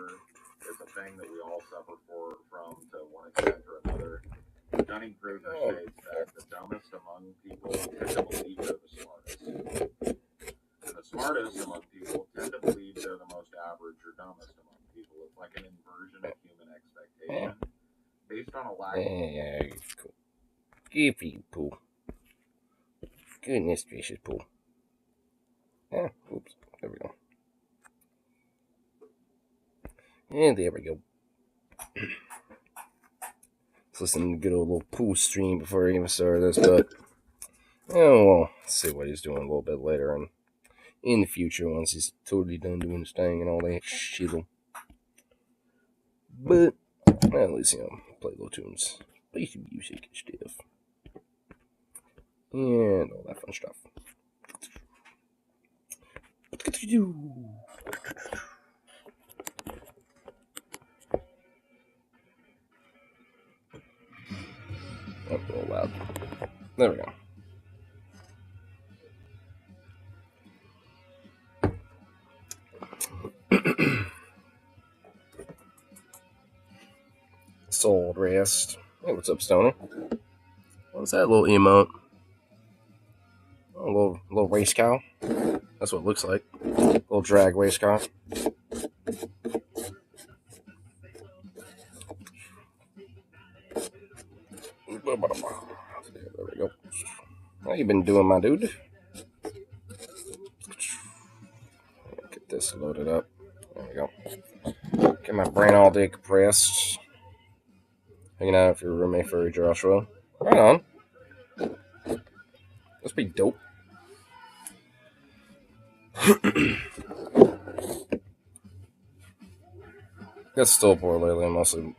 disorder is a thing that we all suffer from to one extent or another. Dunning-Kruger states that the dumbest among people tend to believe they're the smartest. And the smartest among people tend to believe they're the most average or dumbest among people. It's like an inversion of human expectation based on a lack of... Cool. Good for you, Pooh. Goodness gracious, Pooh. Oops. There we go. And there we go. Let's listen to the good old little Pooh stream before I even started this, but well, let's see what he's doing a little bit later and in the future once he's totally done doing his thing and all that shizzle. But at least, play little tunes, play some music and stuff, and all that fun stuff. Oh, a little loud. There we go. Soul rest. Hey, what's up, Stoner? What's that little emote? Oh, little race cow. That's what it looks like. Little drag race cow. There we go. How you been doing, my dude? Get this loaded up. There we go. Get my brain all decompressed. Hanging out with your roommate for Joshua. Right on. That's pretty dope. Guess still poor lately, mostly.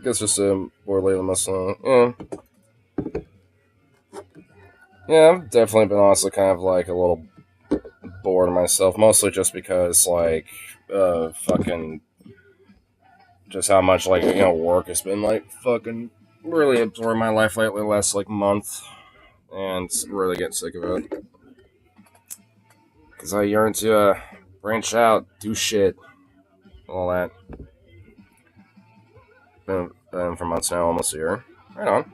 Guess just poor lately, mostly. Yeah, I've definitely been honestly kind of like a little bored of myself, mostly just because like fucking just how much like work has been like fucking really absorbing my life lately, the last like month, and really getting sick of it. Because I yearn to branch out, do shit, all that. Been for months now, almost a year. Right on.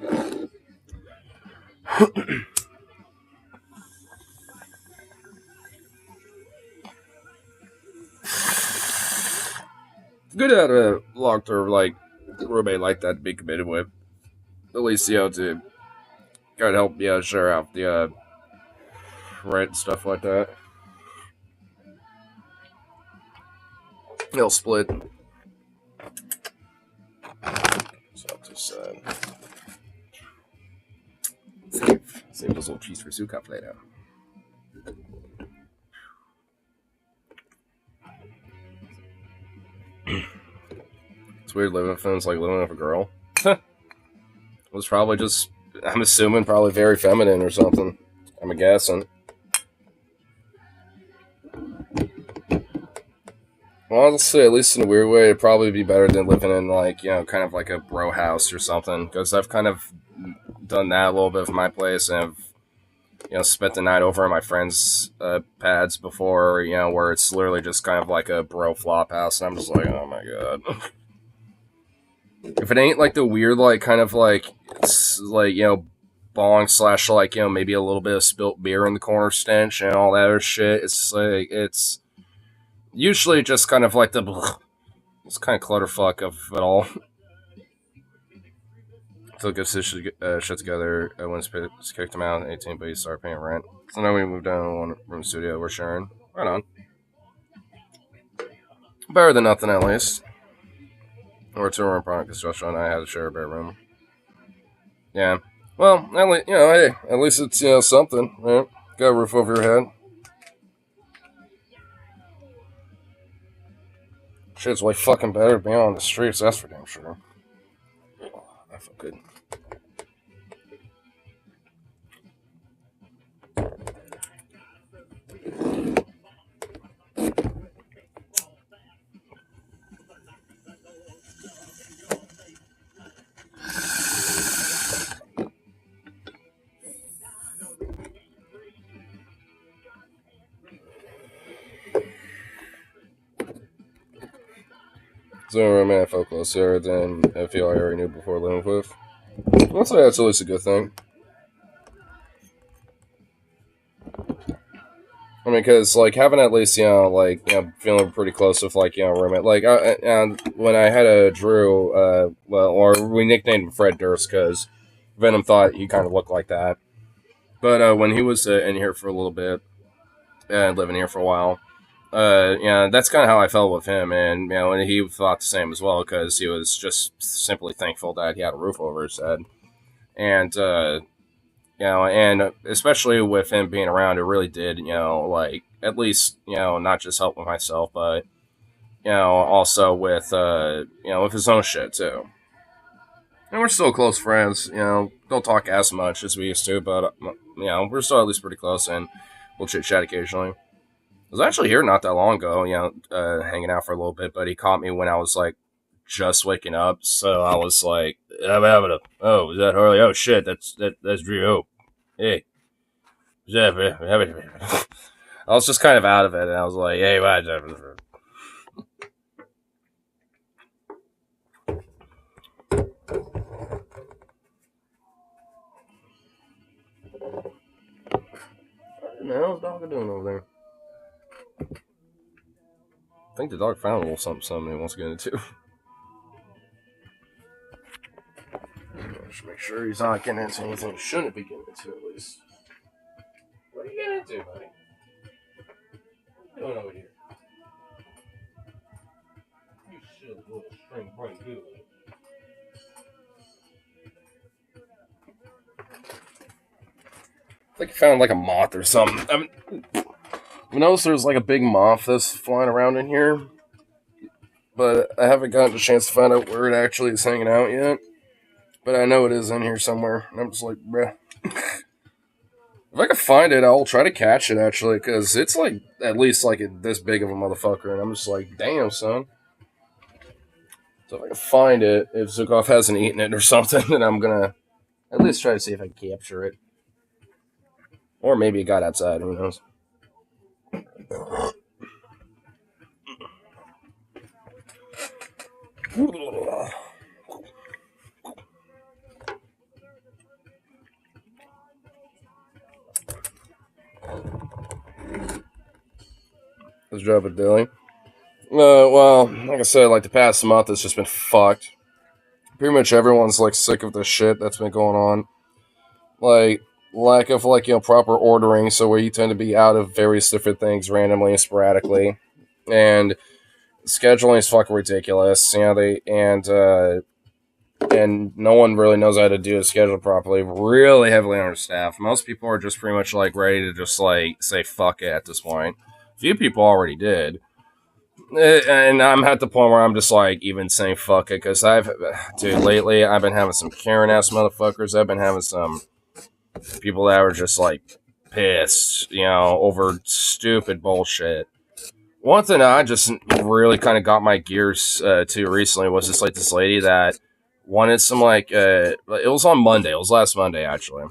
Good to have a long-term like roommate like that to be committed with. At least to kind of help share out the rent and stuff like that. They'll split. So I'll just save those little cheese for soup cup later. It's weird living with him. It's like living with a girl. It was probably just, I'm assuming, probably very feminine or something. I'm guessing. Well, I'll say, at least in a weird way, it'd probably be better than living in, like, kind of like a bro house or something. Because I've kind of done that a little bit for my place, and I've, spent the night over at my friends' pads before, where it's literally just kind of like a bro flop house, and I'm just like, oh my god. If it ain't, like, the weird, like, kind of, like, bong / like, maybe a little bit of spilt beer in the corner stench and all that other shit, it's, like, it's usually just kind of like it's kind of clutterfuck of it all. Took us shit together when it's kicked him out in 18, but he started paying rent. So now we moved down to one room studio we're sharing. Right on. Better than nothing, at least. Or 2-room product because Joshua and I had to share a bedroom. Yeah. Well, at least it's something, right? Got a roof over your head. Shit's way fucking better being on the streets, that's for damn sure. Oh, that felt good. So a roommate I felt closer than I feel I already knew before living with. I'll say that's at least a good thing. I mean, because like having at least feeling pretty close with a roommate. And when I had a Drew, or we nicknamed him Fred Durst because Venom thought he kind of looked like that. But when he was in here for a little bit and living here for a while, that's kind of how I felt with him, and he thought the same as well because he was just simply thankful that he had a roof over his head, and and especially with him being around, it really did, at least, not just help with myself, but, also with, with his own shit, too. And we're still close friends, don't talk as much as we used to, but, we're still at least pretty close, and we'll chit-chat occasionally. I was actually here not that long ago, hanging out for a little bit, but he caught me when I was, just waking up, so I was like, oh, is that Harley? Oh, shit, that's Drew. Oh, hey. I was just kind of out of it, and I was like, hey, what? How's the dog doing over there? I think the dog found a little something he wants to get into. Just make sure he's not getting into anything he shouldn't be getting into, at least. What are you getting into, buddy? What are you doing over here? You silly little spring break, you. I think he found a moth or something. I noticed there's a big moth that's flying around in here, but I haven't gotten a chance to find out where it actually is hanging out yet. But I know it is in here somewhere, and I'm just like, bruh. If I can find it, I'll try to catch it, actually, because it's, at least, this big of a motherfucker, and I'm just like, damn, son. So if I can find it, if Zukov hasn't eaten it or something, then I'm gonna at least try to see if I can capture it. Or maybe it got outside, who knows. Let's drop it, Dilly. Well, like I said, the past month has just been fucked. Pretty much everyone's sick of the shit that's been going on. Lack of proper ordering, so where you tend to be out of various different things randomly and sporadically, and scheduling is fucking ridiculous. And no one really knows how to do a schedule properly. Really heavily understaffed. Most people are just pretty much ready to just say fuck it at this point. A few people already did. And I'm at the point where I'm just even saying fuck it, because lately I've been having some Karen ass motherfuckers. I've been having some people that were just pissed, over stupid bullshit. One thing I just really kind of got my gears to recently was just this lady that wanted some it was on Monday. It was last Monday actually,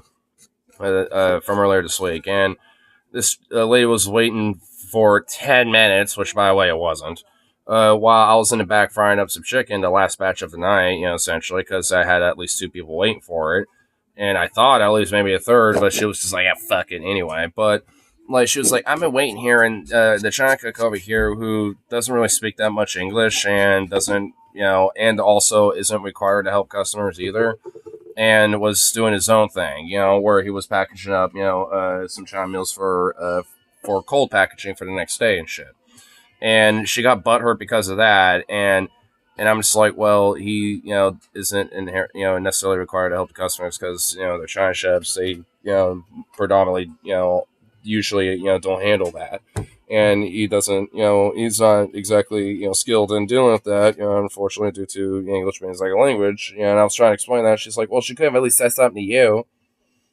from earlier this week, and this lady was waiting for 10 minutes, which by the way it wasn't. While I was in the back frying up some chicken, the last batch of the night, essentially, because I had at least 2 people waiting for it. And I thought at least maybe a third, but she was just like, yeah, fuck it anyway. But she was like, I've been waiting here, and the China cook over here, who doesn't really speak that much English and doesn't, and also isn't required to help customers either, and was doing his own thing, where he was packaging up, some China meals for cold packaging for the next day and shit. And she got butthurt because of that, and I'm just like, well, he, isn't necessarily required to help the customers because, they're China chefs. They, predominantly, usually, don't handle that. And he doesn't, he's not exactly, skilled in dealing with that, unfortunately, due to English being his second language. And I was trying to explain that. She's like, well, she could have at least said something to you.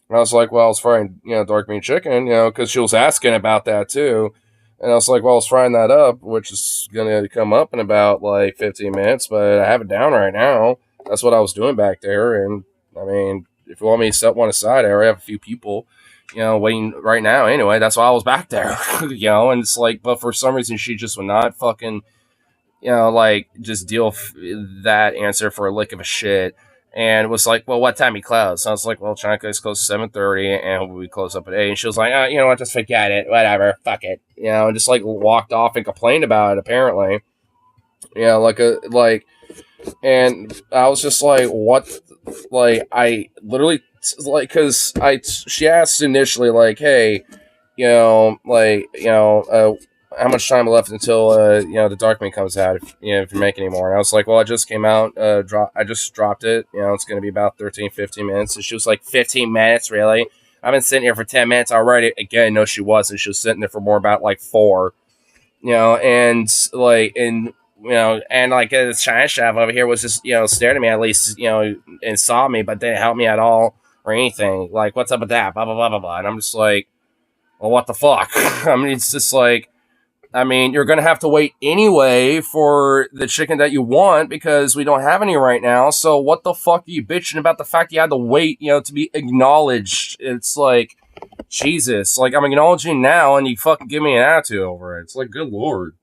And I was like, well, I was frying, dark meat chicken, because she was asking about that too. And I was like, well, I was frying that up, which is going to come up in about 15 minutes, but I have it down right now. That's what I was doing back there. And I mean, if you want me to set one aside, I already have a few people, waiting right now anyway. That's why I was back there, and it's but for some reason she just would not fucking like just deal that answer for a lick of a shit. And was like, well, what time you close? So I was like, well, China's close 7:30, and we close up at 8. And she was like, oh, you know what, just forget it, whatever, fuck it, and just like walked off and complained about it. Apparently, and I was just like, what? Like, I literally because she asked initially, like, hey, how much time left until the dark meat comes out, if you make any more. And I was like, well, I just came out, I just dropped it, it's going to be about 13-15 minutes. And she was like, 15 minutes, really? I've been sitting here for 10 minutes already. Again, no, she wasn't. She was sitting there for more, about like 4. And like, and like this China chef over here was just, staring at me, at least, and saw me, but didn't help me at all or anything. Like, what's up with that? Blah, blah, blah, blah, blah. And I'm just like, well, what the fuck? I mean, it's just like, you're going to have to wait anyway for the chicken that you want because we don't have any right now. So what the fuck are you bitching about the fact you had to wait, to be acknowledged? It's like, Jesus, like, I'm acknowledging now and you fucking give me an attitude over it. It's like, good lord.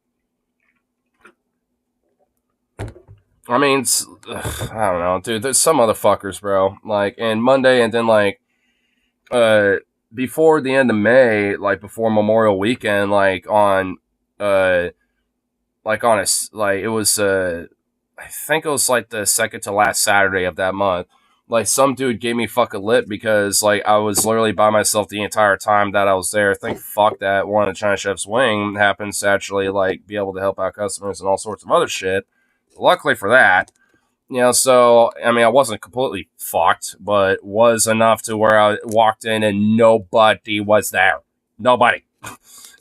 I mean, I don't know, dude. There's some other fuckers, bro. Like, and Monday, and then like, before the end of May, like before Memorial Weekend, like on it was I think it was like the second to last Saturday of that month. Like, some dude gave me fucking lit because like I was literally by myself the entire time that I was there. Think fuck that one of the China Chef's wing happens to actually like be able to help out customers and all sorts of other shit. Luckily for that, so I wasn't completely fucked, but was enough to where I walked in and nobody was there. Nobody.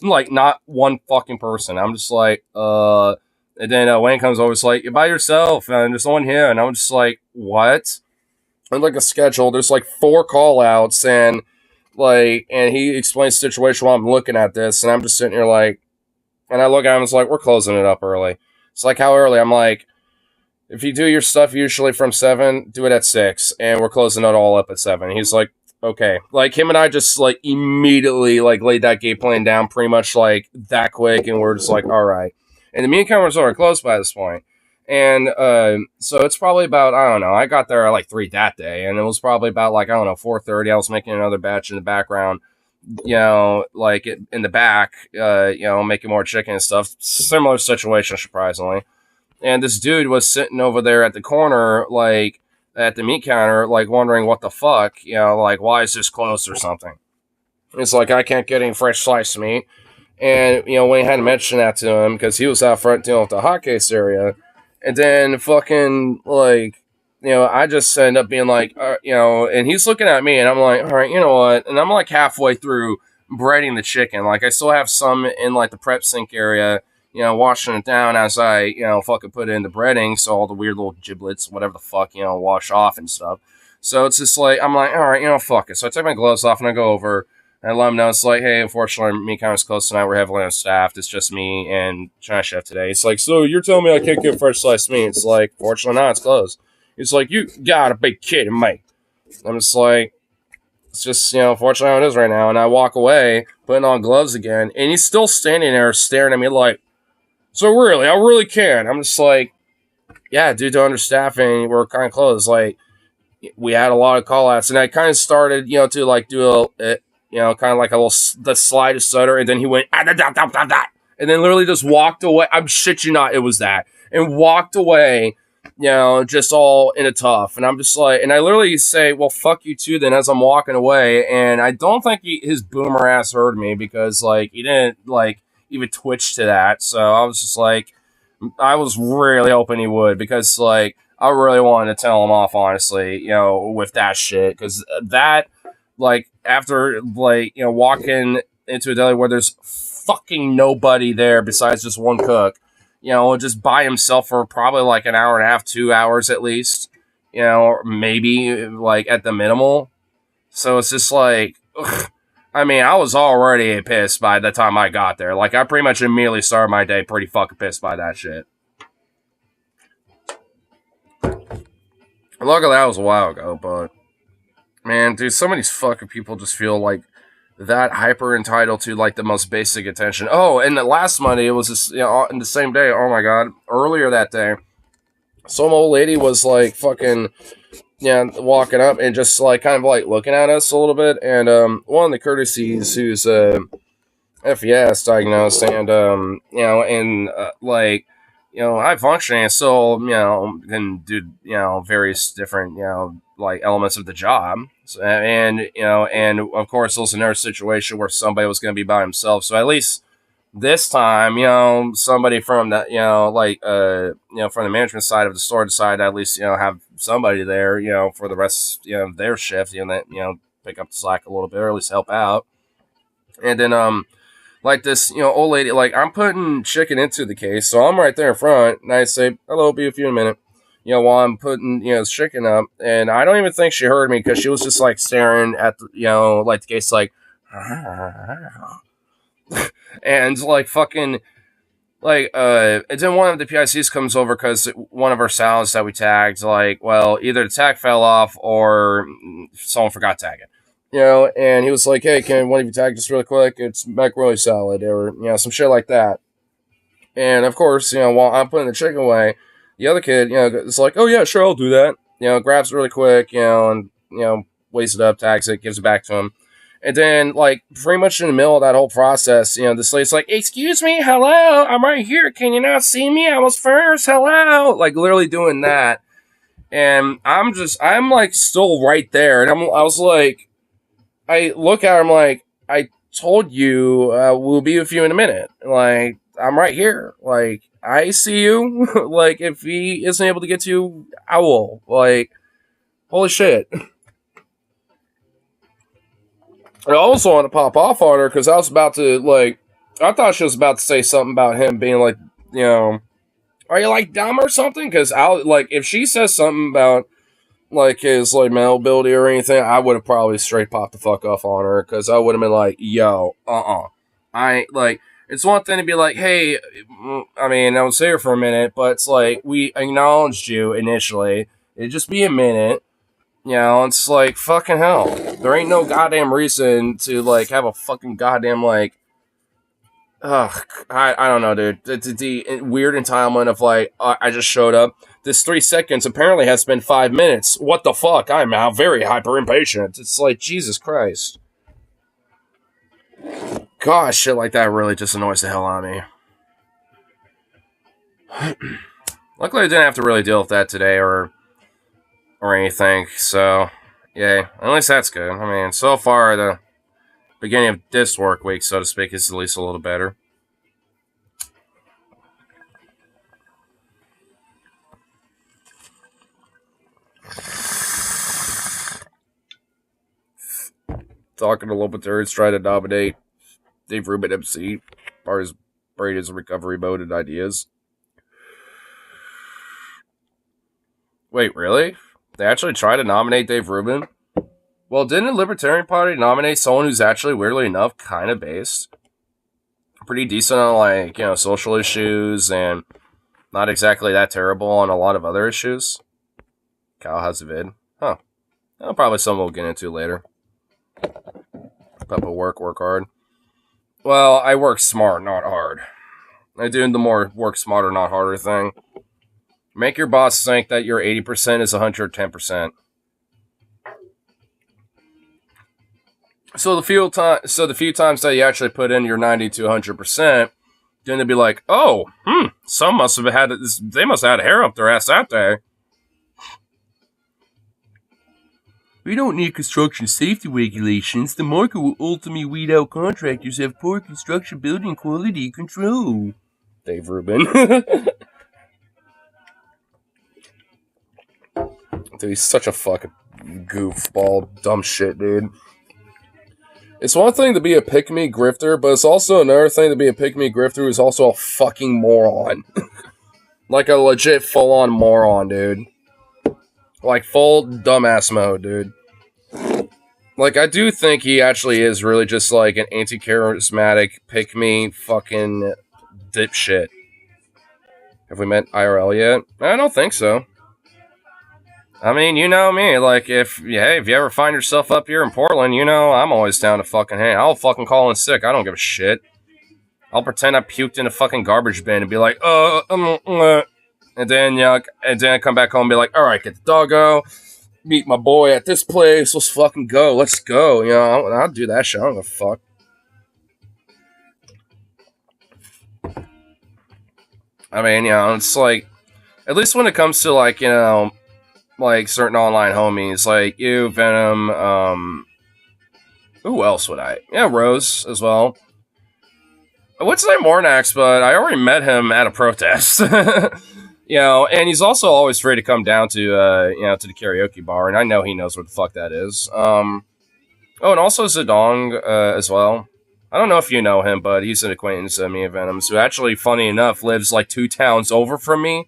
Like, not one fucking person. I'm just like, and then Wayne comes over, it's like, you're by yourself, and there's no one here, and I'm just like, what? And like a schedule, there's like 4 call outs, and like, and he explains the situation while I'm looking at this, and I'm just sitting here like, and I look at him, it's like, we're closing it up early. It's like, how early? I'm like, if you do your stuff usually from 7, do it at 6, and we're closing it all up at 7. He's like, okay. Like, him and I just like immediately like laid that game plan down pretty much like that quick, and we're just like, all right. And the meat counters are closed by this point. And so it's probably about, I don't know, I got there at like 3 that day, and it was probably about like, I don't know, 4:30. I was making another batch in the background, like in the back, making more chicken and stuff. Similar situation, surprisingly. And this dude was sitting over there at the corner, like at the meat counter, like wondering what the fuck, like, why is this closed or something. It's like, I can't get any fresh sliced meat. And, Wayne had to mention that to him because he was out front dealing with the hot case area. And then fucking, like, I just end up being like, and he's looking at me and I'm like, all right, you know what? And I'm like halfway through breading the chicken. Like, I still have some in like the prep sink area, washing it down as I, fucking put it in the breading. So all the weird little giblets, whatever the fuck, wash off and stuff. So it's just like, I'm like, all right, fuck it. So I take my gloves off and I go over and I let him know. It's like, hey, unfortunately, meat counter's closed tonight. We're heavily understaffed. It's just me and China Chef today. It's like, so you're telling me I can't get fresh sliced meat? It's like, fortunately not, it's closed. It's like, you gotta be kidding me. I'm just like, it's just, fortunately how it is right now. And I walk away, putting on gloves again, and he's still standing there staring at me like, so really, I really can. I'm just like, yeah, due to understaffing, we're kind of closed. Like, we had a lot of call outs, and I kind of started, to like do kind of like a little the slide of stutter, and then he went and then literally just walked away. I'm shit you not, it was that, and walked away, just all in a tough. And I'm just like, and I literally say, well, fuck you too. Then as I'm walking away, and I don't think his boomer ass heard me because like he didn't like even twitch to that. So I was just like, I was really hoping he would because like I really wanted to tell him off, honestly, with that shit, because that, like, after like walking into a deli where there's fucking nobody there besides just one cook, just by himself for probably like an hour and a half, 2 hours at least, maybe like at the minimal. So it's just like, ugh. I was already pissed by the time I got there. Like, I pretty much immediately started my day pretty fucking pissed by that shit. Luckily, that was a while ago, but man, dude, some of these fucking people just feel like that hyper entitled to like the most basic attention. Oh, and the last Monday, it was this, in the same day. Oh my god! Earlier that day, some old lady was like fucking walking up and just like kind of like looking at us a little bit. And one of the courtesies who's FES diagnosed and like high functioning, still can do various different like elements of the job. So, and of course, it was another situation where somebody was going to be by himself. So at least this time, somebody from the from the management side of the store decided to at least have somebody there for the rest of their shift, that pick up the slack a little bit or at least help out. And then like this, old lady, like I'm putting chicken into the case, so I'm right there in front, and I say, "Hello, be with you in a minute." While I'm putting this chicken up, and I don't even think she heard me because she was just like staring at the, like the case, like, and like fucking like and then one of the PICs comes over because one of our salads that we tagged, like, well, either the tag fell off or someone forgot to tag it. And he was like, "Hey, can one of you tag this really quick? It's macaroni salad," or some shit like that. And of course, while I'm putting the chicken away, the other kid, is like, "Oh yeah, sure, I'll do that." Grabs it really quick, and weighs it up, tags it, gives it back to him. And then, like, pretty much in the middle of that whole process, this lady's like, "Excuse me, hello, I'm right here. Can you not see me? I was first, hello." Like, literally doing that. And I'm like, still right there. And I was like, I look at him like, "I told you we'll be with you in a minute. Like, I'm right here. Like, I see you." Like, if he isn't able to get to you, I will. Like, holy shit. I also want to pop off on her because I was about to, like, I thought she was about to say something about him being like, "Are you like dumb or something?" Because like, if she says something about like his like mental ability or anything, I would have probably straight popped the fuck off on her because I would have been like, "Yo, I like." It's one thing to be like, "Hey," I mean, I was here for a minute, but it's like we acknowledged you initially. It'd just be a minute. It's like, fucking hell. There ain't no goddamn reason to, like, have a fucking goddamn, like, I don't know, dude. The weird entitlement of, like, I just showed up. This 3 seconds apparently has been 5 minutes. What the fuck? I'm now very hyper impatient. It's like, Jesus Christ. Gosh, shit like that really just annoys the hell out of me. Luckily, I didn't have to really deal with that today or anything, so yeah, at least that's good. I mean, so far, the beginning of this work week, so to speak, is at least a little better. Talking a little bit there, trying to nominate Dave Rubin MC as far as Brady's recovery mode and ideas. Wait, really? They actually tried to nominate Dave Rubin? Well, didn't the Libertarian Party nominate someone who's actually, weirdly enough, kind of based? Pretty decent on, like, social issues and not exactly that terrible on a lot of other issues? Kyle has a vid. Huh. Probably something we'll get into later. Papa work hard. Well, I work smart, not hard. I do the more work smarter, not harder thing. Make your boss think that your 80% is 110%. So the few times that you actually put in your 90 to 100%, then they'd be like, "Oh, some must have had this. They must have had hair up their ass that day." We don't need construction safety regulations. The market will ultimately weed out contractors who have poor construction building quality control. Dave Rubin. Dude, he's such a fucking goofball, dumb shit, dude. It's one thing to be a pick-me grifter, but it's also another thing to be a pick-me grifter who's also a fucking moron. Like a legit full-on moron, dude. Like full dumbass mode, dude. Like, I do think he actually is really just like an anti-charismatic, pick-me fucking dipshit. Have we met IRL yet? I don't think so. I mean, you know me. Like, if you ever find yourself up here in Portland, I'm always down to fucking hang. I'll fucking call in sick. I don't give a shit. I'll pretend I puked in a fucking garbage bin and be like, and then I come back home and be like, all right, get the doggo, meet my boy at this place. Let's fucking go. Let's go. I'll do that shit. I don't give a fuck. I mean, it's like, at least when it comes to like, like certain online homies, like you, Venom, who else would I? Yeah, Rose as well. I would say Mornax, but I already met him at a protest. And he's also always free to come down to, to the karaoke bar, and I know he knows what the fuck that is. And also Zedong, as well. I don't know if you know him, but he's an acquaintance of me and Venom's, who actually, funny enough, lives like 2 towns over from me.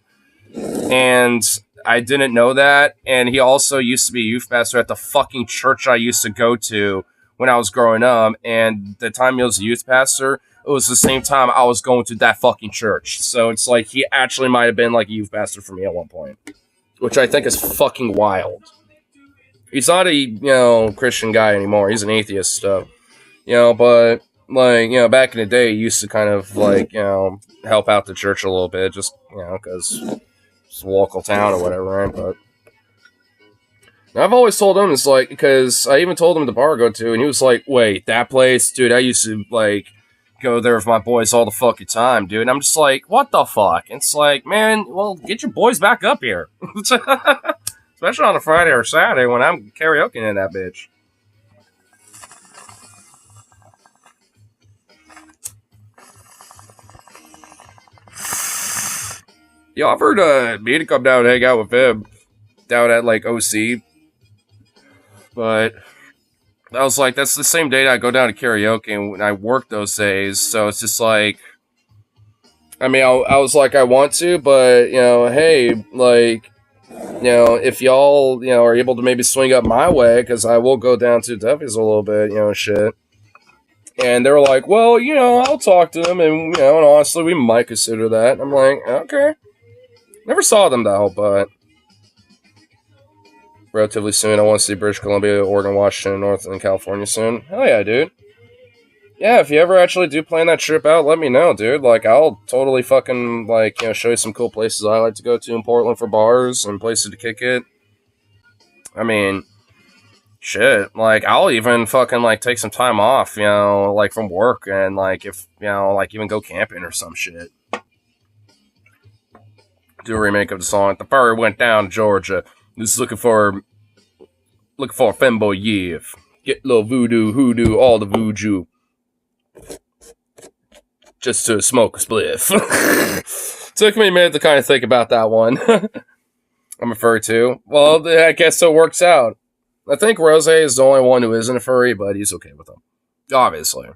And I didn't know that. And he also used to be a youth pastor at the fucking church I used to go to when I was growing up. And the time he was a youth pastor, it was the same time I was going to that fucking church. So it's like he actually might have been like a youth pastor for me at one point, which I think is fucking wild. He's not a, Christian guy anymore. He's an atheist, but like, back in the day, he used to kind of like, help out the church a little bit, just, because it's a local town or whatever, right? But I've always told him, it's like, because I even told him the bar I go to, and he was like, wait, that place? Dude, I used to, like, go there with my boys all the fucking time, dude. And I'm just like, what the fuck? It's like, man, well, get your boys back up here. Especially on a Friday or Saturday when I'm karaokeing in that bitch. Yo, I've heard me to come down and hang out with him down at like OC. But I was like, that's the same day I go down to karaoke and I work those days. So it's just like, I mean, I was like, I want to, but, hey, like, if y'all, are able to maybe swing up my way, because I will go down to Duffy's a little bit, shit. And they were like, well, I'll talk to them, and, and honestly, we might consider that. And I'm like, okay. Never saw them, though, but relatively soon. I want to see British Columbia, Oregon, Washington, Northern California soon. Hell yeah, dude. Yeah, if you ever actually do plan that trip out, let me know, dude. Like, I'll totally fucking, like, show you some cool places I like to go to in Portland for bars and places to kick it. I mean, shit. Like, I'll even fucking, like, take some time off, like, from work and, like, if, like, even go camping or some shit. Do a remake of the song. The furry went down to Georgia. Just looking for a femboy yiv. Get a little voodoo, hoodoo, all the voodoo. Just to smoke a spliff. Took me a minute to kind of think about that one. I'm a furry too. Well, I guess it works out. I think Rose is the only one who isn't a furry, but he's okay with them. Obviously.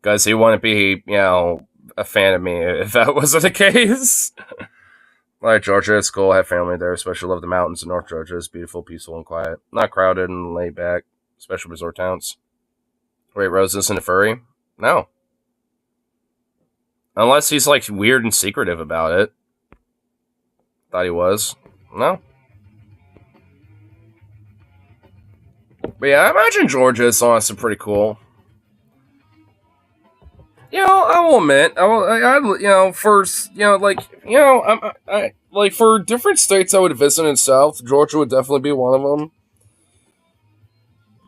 Because he wouldn't be, a fan of me if that wasn't the case. Like Georgia, it's cool. I have family there. Especially love the mountains in North Georgia. It's beautiful, peaceful, and quiet. Not crowded and laid back. Special resort towns. Wait, Rose isn't a furry? No. Unless he's, like, weird and secretive about it. Thought he was. No. But yeah, I imagine Georgia is honestly pretty cool. I will admit, like, for different states I would visit in South, Georgia would definitely be one of them.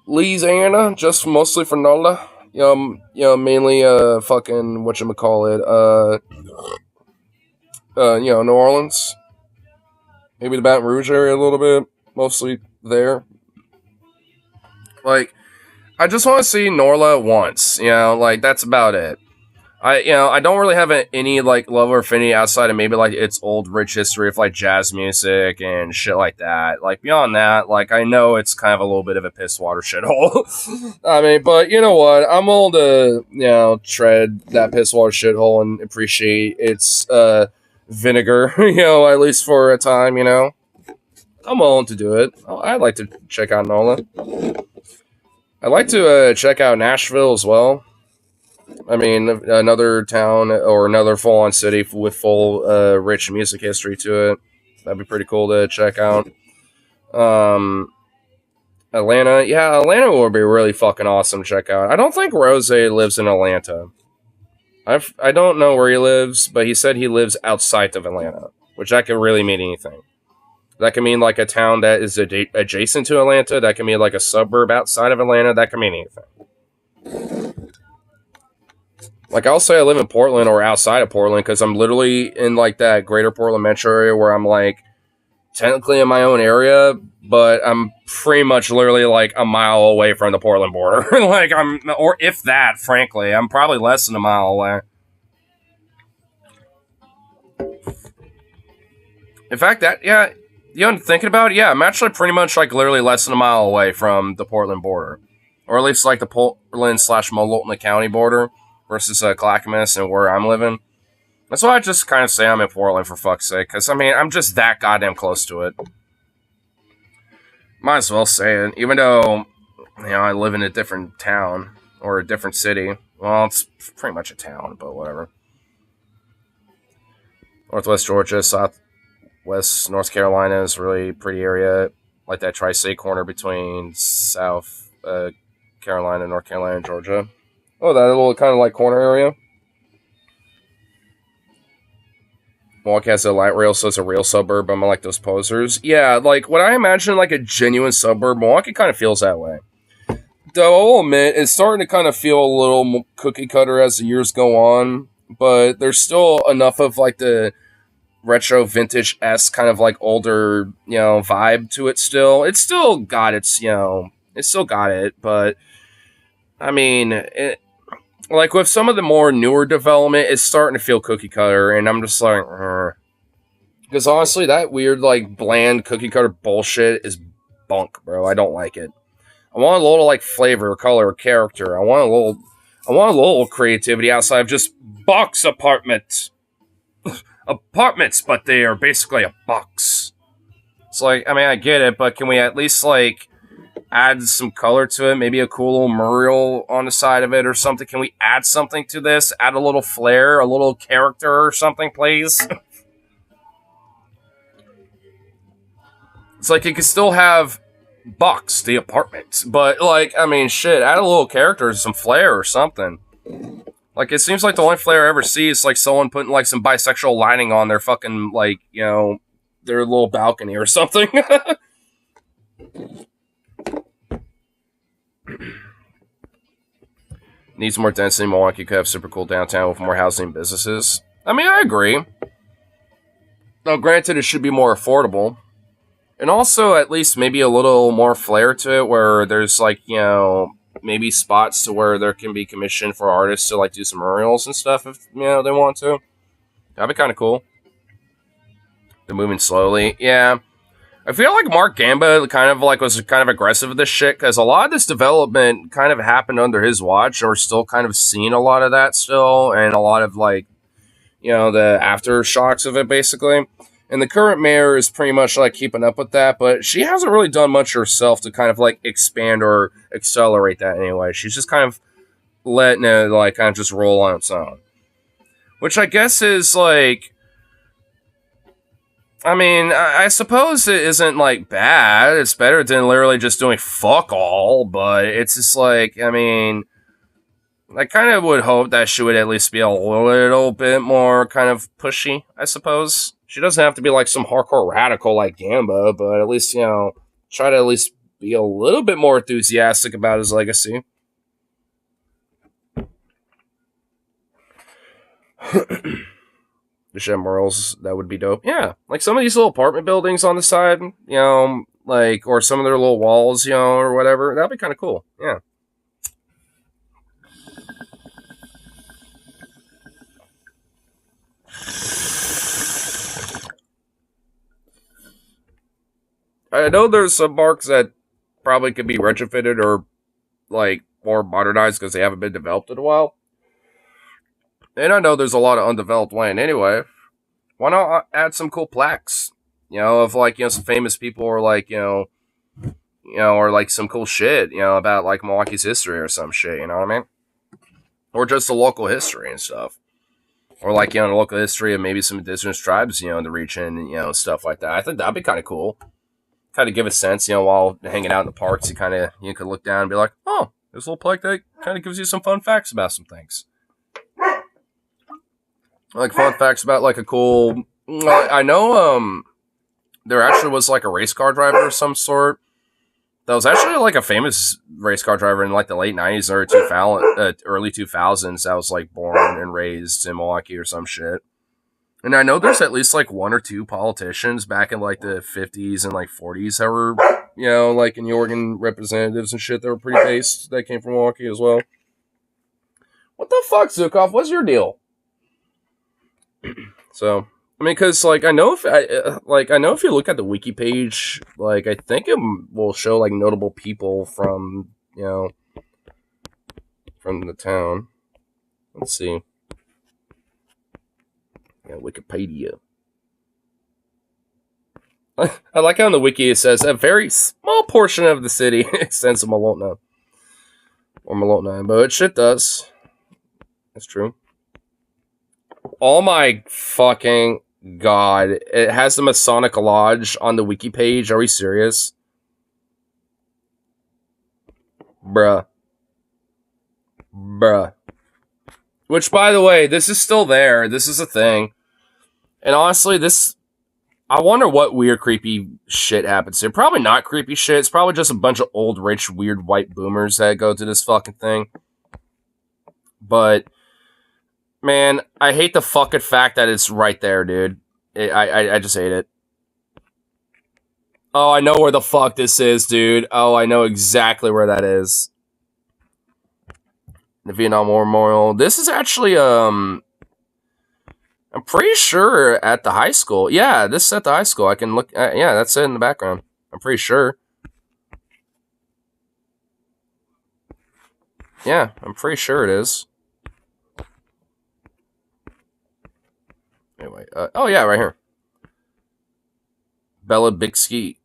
Louisiana, just mostly for NOLA. Mainly, fucking, whatchamacallit, New Orleans. Maybe the Baton Rouge area a little bit. Mostly there. Like, I just want to see Norla once, like, that's about it. I don't really have any, like, love or affinity outside of maybe, like, its old rich history of, like, jazz music and shit like that. Like, beyond that, like, I know it's kind of a little bit of a piss water shithole. I mean, but you know what? I'm willing to, tread that piss water shithole and appreciate its, vinegar, at least for a time, I'm willing to do it. I'd like to check out NOLA. I'd like to, check out Nashville as well. I mean, another town or another full-on city with full, rich music history to it. That'd be pretty cool to check out. Atlanta. Yeah, Atlanta would be really fucking awesome to check out. I don't think Rose lives in Atlanta. I don't know where he lives, but he said he lives outside of Atlanta, which that could really mean anything. That can mean like a town that is adjacent to Atlanta. That can mean like a suburb outside of Atlanta. That can mean anything. Like I'll say I live in Portland or outside of Portland because I'm literally in like that greater Portland metro area where I'm like technically in my own area, but I'm pretty much literally like a mile away from the Portland border. Like or if that, frankly, I'm probably less than a mile away. In fact, you know, thinking about it, yeah, I'm actually pretty much like literally less than a mile away from the Portland border, or at least like the Portland/Multnomah County border versus Clackamas and where I'm living. That's why I just kind of say I'm in Portland for fuck's sake, because I mean I'm just that goddamn close to it. Might as well say it, even though you know I live in a different town or a different city. Well, it's pretty much a town, but whatever. Northwest Georgia, Southwest North Carolina is a really pretty area, like that tri-state corner between South Carolina, North Carolina, and Georgia. Oh, that little kind of like corner area. Milwaukee has a light rail, so it's a real suburb. I'm like those posers. Yeah, like when I imagine like a genuine suburb, Milwaukee kind of feels that way. Though I'll admit, it's starting to kind of feel a little cookie cutter as the years go on, but there's still enough of like the retro vintage-esque kind of like older, you know, vibe to it still. It's still got its, you know, it's still got it, but I mean, like with some of the more newer development, it's starting to feel cookie cutter, and I'm just like, because honestly, that weird like bland cookie cutter bullshit is bunk, bro. I don't like it. I want a little like flavor, color, character. I want a little creativity outside of just box apartments, but they are basically a box. It's like, I mean, I get it, but can we at least like add some color to it? Maybe a cool little mural on the side of it or something. Can we add something to this? Add a little flair, a little character or something, please? It's like you could still have Bucks, the apartment, but like, I mean, shit, add a little character, some flair or something. Like, it seems like the only flair I ever see is like someone putting like some bisexual lining on their fucking like, you know, their little balcony or something. Needs more density. Milwaukee could have super cool downtown with more housing and businesses. I mean, I agree. Now, granted, it should be more affordable. And also, at least maybe a little more flair to it, where there's like, you know, maybe spots to where there can be commission for artists to like do some murals and stuff if, you know, they want to. That'd be kind of cool. They're moving slowly. Yeah. I feel like Mark Gamba kind of like was kind of aggressive with this shit because a lot of this development kind of happened under his watch, and we're still kind of seeing a lot of that still, and a lot of like, you know, the aftershocks of it basically. And the current mayor is pretty much like keeping up with that, but she hasn't really done much herself to kind of like expand or accelerate that anyway. She's just kind of letting it like kind of just roll on its own, which I guess is like, I mean, I suppose it isn't like bad. It's better than literally just doing fuck all, but it's just like, I mean, I kind of would hope that she would at least be a little bit more kind of pushy, I suppose. She doesn't have to be like some hardcore radical like Gamba, but at least, you know, try to at least be a little bit more enthusiastic about his legacy. The shed murals, that would be dope. Yeah, like some of these little apartment buildings on the side, you know, like, or some of their little walls, you know, or whatever. That'd be kind of cool. Yeah. I know there's some marks that probably could be retrofitted or like more modernized because they haven't been developed in a while. And I know there's a lot of undeveloped land anyway. Why not add some cool plaques? You know, of like, you know, some famous people or like, you know, or like some cool shit, you know, about like Milwaukee's history or some shit, you know what I mean? Or just the local history and stuff. Or like, you know, the local history of maybe some indigenous tribes, you know, in the region, you know, stuff like that. I think that'd be kind of cool. kind of give a sense, while hanging out in the parks, you could look down and be like, oh, there's a little plaque that kind of gives you some fun facts about some things. Like fun facts about like a cool. I know there actually was like a race car driver of some sort that was actually like a famous race car driver in like the late 90s or early 2000s that was like born and raised in Milwaukee or some shit. And I know there's at least like one or two politicians back in like the 50s and like 40s that were, like in the Oregon representatives and shit that were pretty based that came from Milwaukee as well. What the fuck, Zukov? What's your deal? So, I mean, because like I know if you look at the wiki page, like I think it will show like notable people from from the town. Let's see. Yeah, Wikipedia. I like how in the wiki it says a very small portion of the city extends to Molotna. Or Molotna, but shit does. That's true. Oh my fucking god. It has the Masonic Lodge on the wiki page. Are we serious? Bruh. Which, by the way, this is still there. This is a thing. And honestly, I wonder what weird, creepy shit happens here. Probably not creepy shit. It's probably just a bunch of old, rich, weird white boomers that go to this fucking thing. But, man, I hate the fucking fact that it's right there, dude. I just hate it. Oh, I know where the fuck this is, dude. Oh, I know exactly where that is. The Vietnam War Memorial. This is actually, I'm pretty sure at the high school. Yeah, this is at the high school. I can look. Yeah, that's it in the background. I'm pretty sure. Yeah, I'm pretty sure it is. Anyway, oh yeah, right here. Bella Bixby,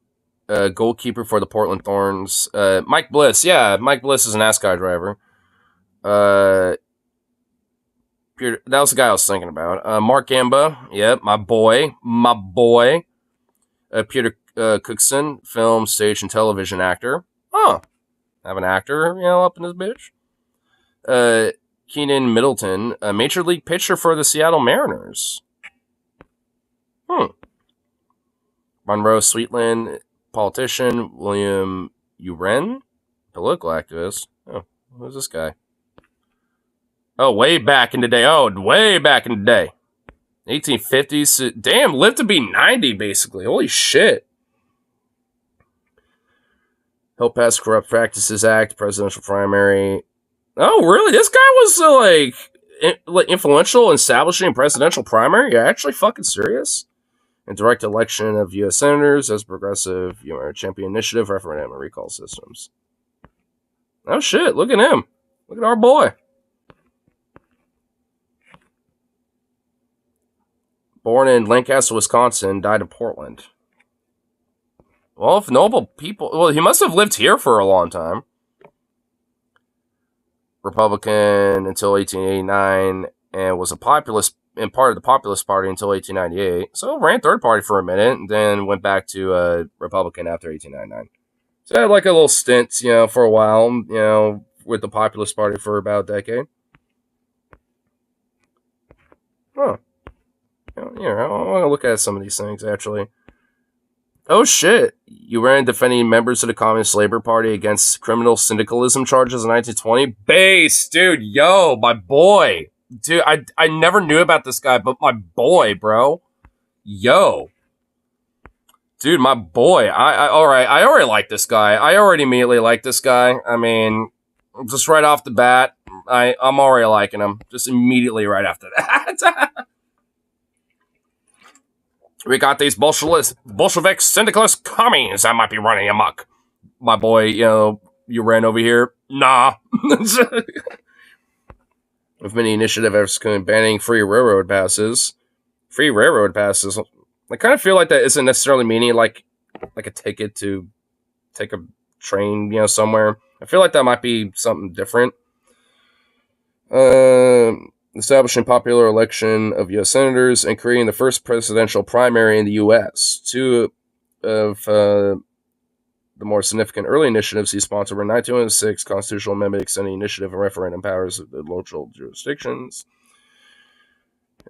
goalkeeper for the Portland Thorns. Mike Bliss. Yeah, Mike Bliss is an NASCAR driver. That was the guy I was thinking about. Mark Gamba, yep, my boy. Peter Cookson, film, stage, and television actor. Huh, have an actor, up in this bitch. Keenan Middleton, a major league pitcher for the Seattle Mariners. Monroe Sweetland, politician. William Uren, political activist. Oh, who's this guy? Oh, way back in the day. 1850s. Damn, lived to be 90, basically. Holy shit. Help pass Corrupt Practices Act, presidential primary. Oh, really? This guy was, influential in establishing a presidential primary? You're actually fucking serious? And direct election of U.S. senators as progressive, champion initiative, referendum, and recall systems. Oh, shit. Look at him. Look at our boy. Born in Lancaster, Wisconsin, died in Portland. Well, if noble people... Well, he must have lived here for a long time. Republican until 1889, and was a populist and part of the Populist Party until 1898. So ran third party for a minute, and then went back to Republican after 1899. So I had like a little stint, for a while, with the Populist Party for about a decade. Huh. Yeah, I want to look at some of these things, actually. Oh, shit. You ran defending members of the Communist Labor Party against criminal syndicalism charges in 1920? Base, dude, yo, my boy. Dude, I never knew about this guy, but my boy, bro. Yo. Dude, my boy. Alright, I already like this guy. I already immediately like this guy. I mean, just right off the bat, I'm already liking him. Just immediately right after that. We got these Bolshevik syndicalist commies that might be running amok. My boy, you ran over here. Nah. With many initiatives banning free railroad passes. Free railroad passes. I kind of feel like that isn't necessarily meaning like a ticket to take a train, somewhere. I feel like that might be something different. Establishing popular election of U.S. senators and creating the first presidential primary in the U.S. Two of the more significant early initiatives he sponsored were 1906 constitutional amendment extending initiative and referendum powers of the local jurisdictions.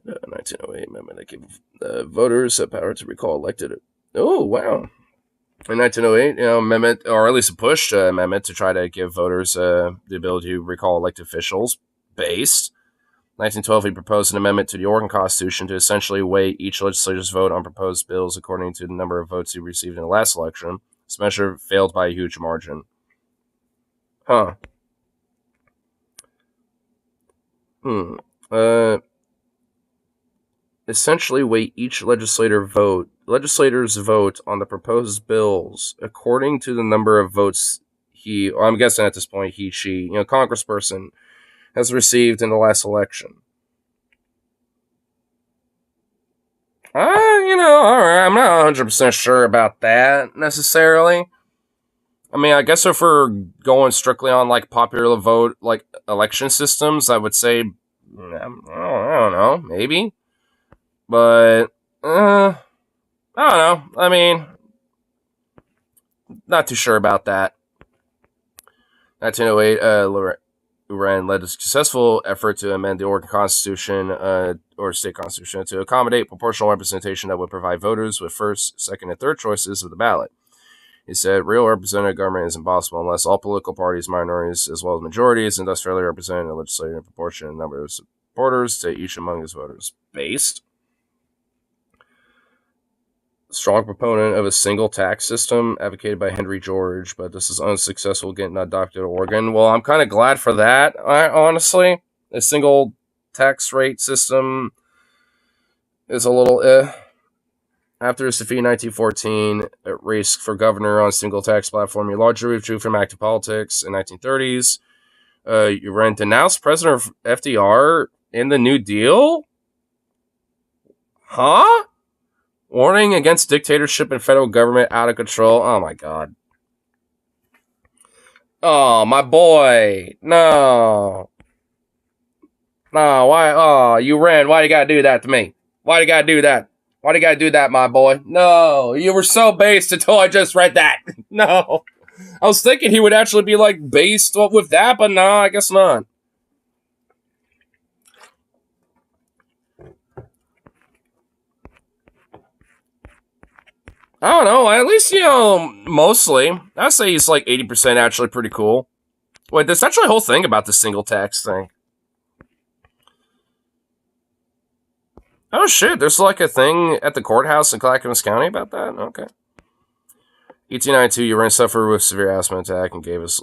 1908 amendment that gave voters the power to recall elected. Oh, wow. In 1908, amendment, or at least a pushed amendment to try to give voters the ability to recall elected officials. Based. 1912, he proposed an amendment to the Oregon Constitution to essentially weigh each legislator's vote on proposed bills according to the number of votes he received in the last election. This measure failed by a huge margin. Huh. Essentially weigh each legislator's vote on the proposed bills according to the number of votes I'm guessing at this point she, congressperson has received in the last election. All right, I'm not 100% sure about that necessarily. I mean, I guess if we're going strictly on like popular vote, like election systems, I would say, I don't know, maybe. But, I don't know. I mean, not too sure about that. 1908, Loren led a successful effort to amend the Oregon Constitution, or state constitution, to accommodate proportional representation that would provide voters with first, second, and third choices of the ballot. He said, real representative government is impossible unless all political parties, minorities, as well as majorities, and thus fairly represented in the legislature in proportion to the number of supporters to each among his voters. Based. Strong proponent of a single tax system advocated by Henry George, but this is unsuccessful getting adopted in Oregon. Well, I'm kind of glad for that, honestly. A single tax rate system is a little After his defeat in 1914, a race for governor on a single tax platform, he largely withdrew from active politics. In 1930s, Uren denounced President FDR in the New Deal? Huh? Warning against dictatorship and federal government out of control. Oh my god. Oh, my boy. No. No, why? Oh, Uren, why you gotta do that to me? Why you gotta do that? Why do you gotta do that, my boy? No, you were so based until I just read that. No. I was thinking he would actually be like based with that, but no, I guess not. I don't know, at least, mostly. I'd say he's like 80% actually pretty cool. Wait, there's actually a whole thing about the single tax thing. Oh shit, there's like a thing at the courthouse in Clackamas County about that? Okay. 1892, Uren suffered with severe asthma attack and gave us...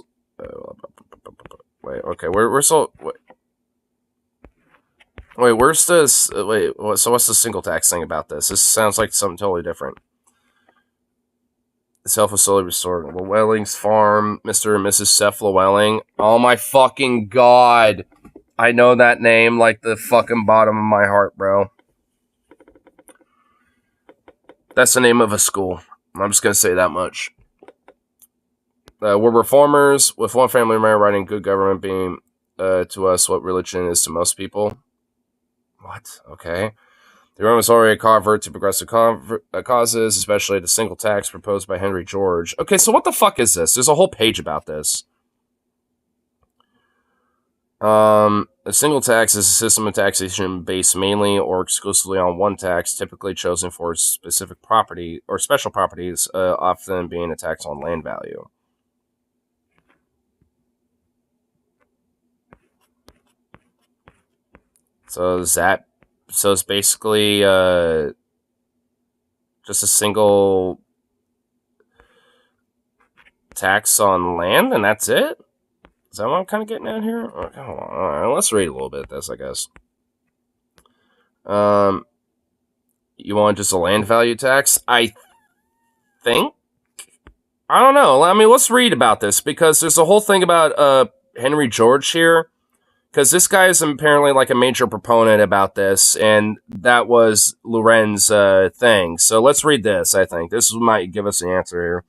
wait, okay, we're so... Wait, where's this... Wait, so what's the single tax thing about this? This sounds like something totally different. Self-facility restored. Llewellyn's farm, Mr. and Mrs. Seth Llewellyn. Oh my fucking god. I know that name like the fucking bottom of my heart, bro. That's the name of a school. I'm just going to say that much. We're reformers, with one family member writing good government being to us what religion is to most people. What? Okay. The Roman was already a convert to progressive causes, especially the single tax proposed by Henry George. Okay, so what the fuck is this? There's a whole page about this. A single tax is a system of taxation based mainly or exclusively on one tax, typically chosen for specific property or special properties, often being a tax on land value. So it's basically just a single tax on land, and that's it? Is that what I'm kind of getting at here? Okay, hold on. All right, let's read a little bit of this, I guess. You want just a land value tax? I think? I don't know. I mean, let's read about this, because there's a whole thing about Henry George here. Because this guy is apparently like a major proponent about this, and that was Loren's thing. So let's read this, I think. This might give us the answer here.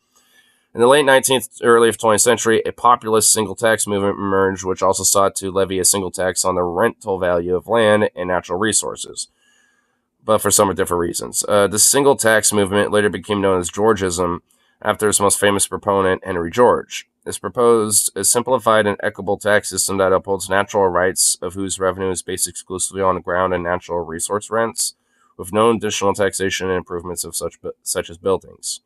In the late 19th, early 20th century, a populist single tax movement emerged, which also sought to levy a single tax on the rental value of land and natural resources, but for somewhat different reasons. The single tax movement later became known as Georgism, after its most famous proponent, Henry George. This proposed a simplified and equitable tax system that upholds natural rights of whose revenue is based exclusively on ground and natural resource rents, with no additional taxation and improvements of such as buildings.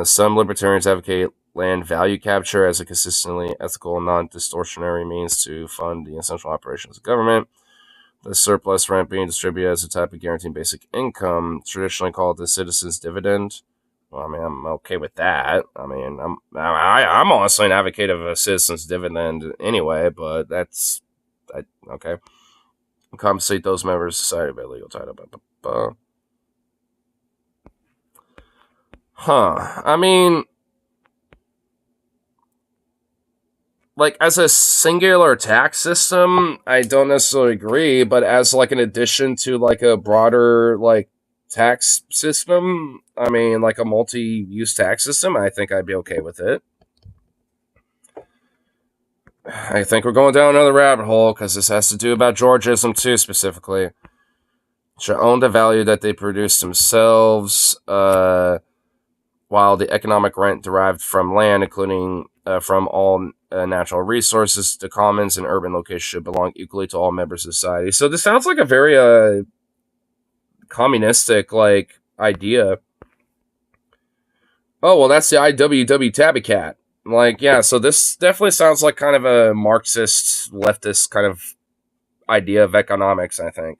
Some libertarians advocate land value capture as a consistently ethical and non-distortionary means to fund the essential operations of government. The surplus rent being distributed as a type of guaranteed basic income, traditionally called the citizen's dividend. Well, I mean, I'm okay with that. I mean, I'm honestly an advocate of a citizen's dividend anyway, but okay. Compensate those members of society by legal title. I mean, like, as a singular tax system, I don't necessarily agree, but as, like, an addition to, like, a broader, like, tax system, I mean, like a multi-use tax system, I think I'd be okay with it. I think we're going down another rabbit hole, because this has to do about Georgism, too, specifically. Should own the value that they produce themselves, while the economic rent derived from land, including from all natural resources, to commons and urban locations, should belong equally to all members of society. So this sounds like a very communistic like idea. Oh, well, that's the IWW Tabby Cat. Like, yeah, so this definitely sounds like kind of a Marxist, leftist kind of idea of economics, I think.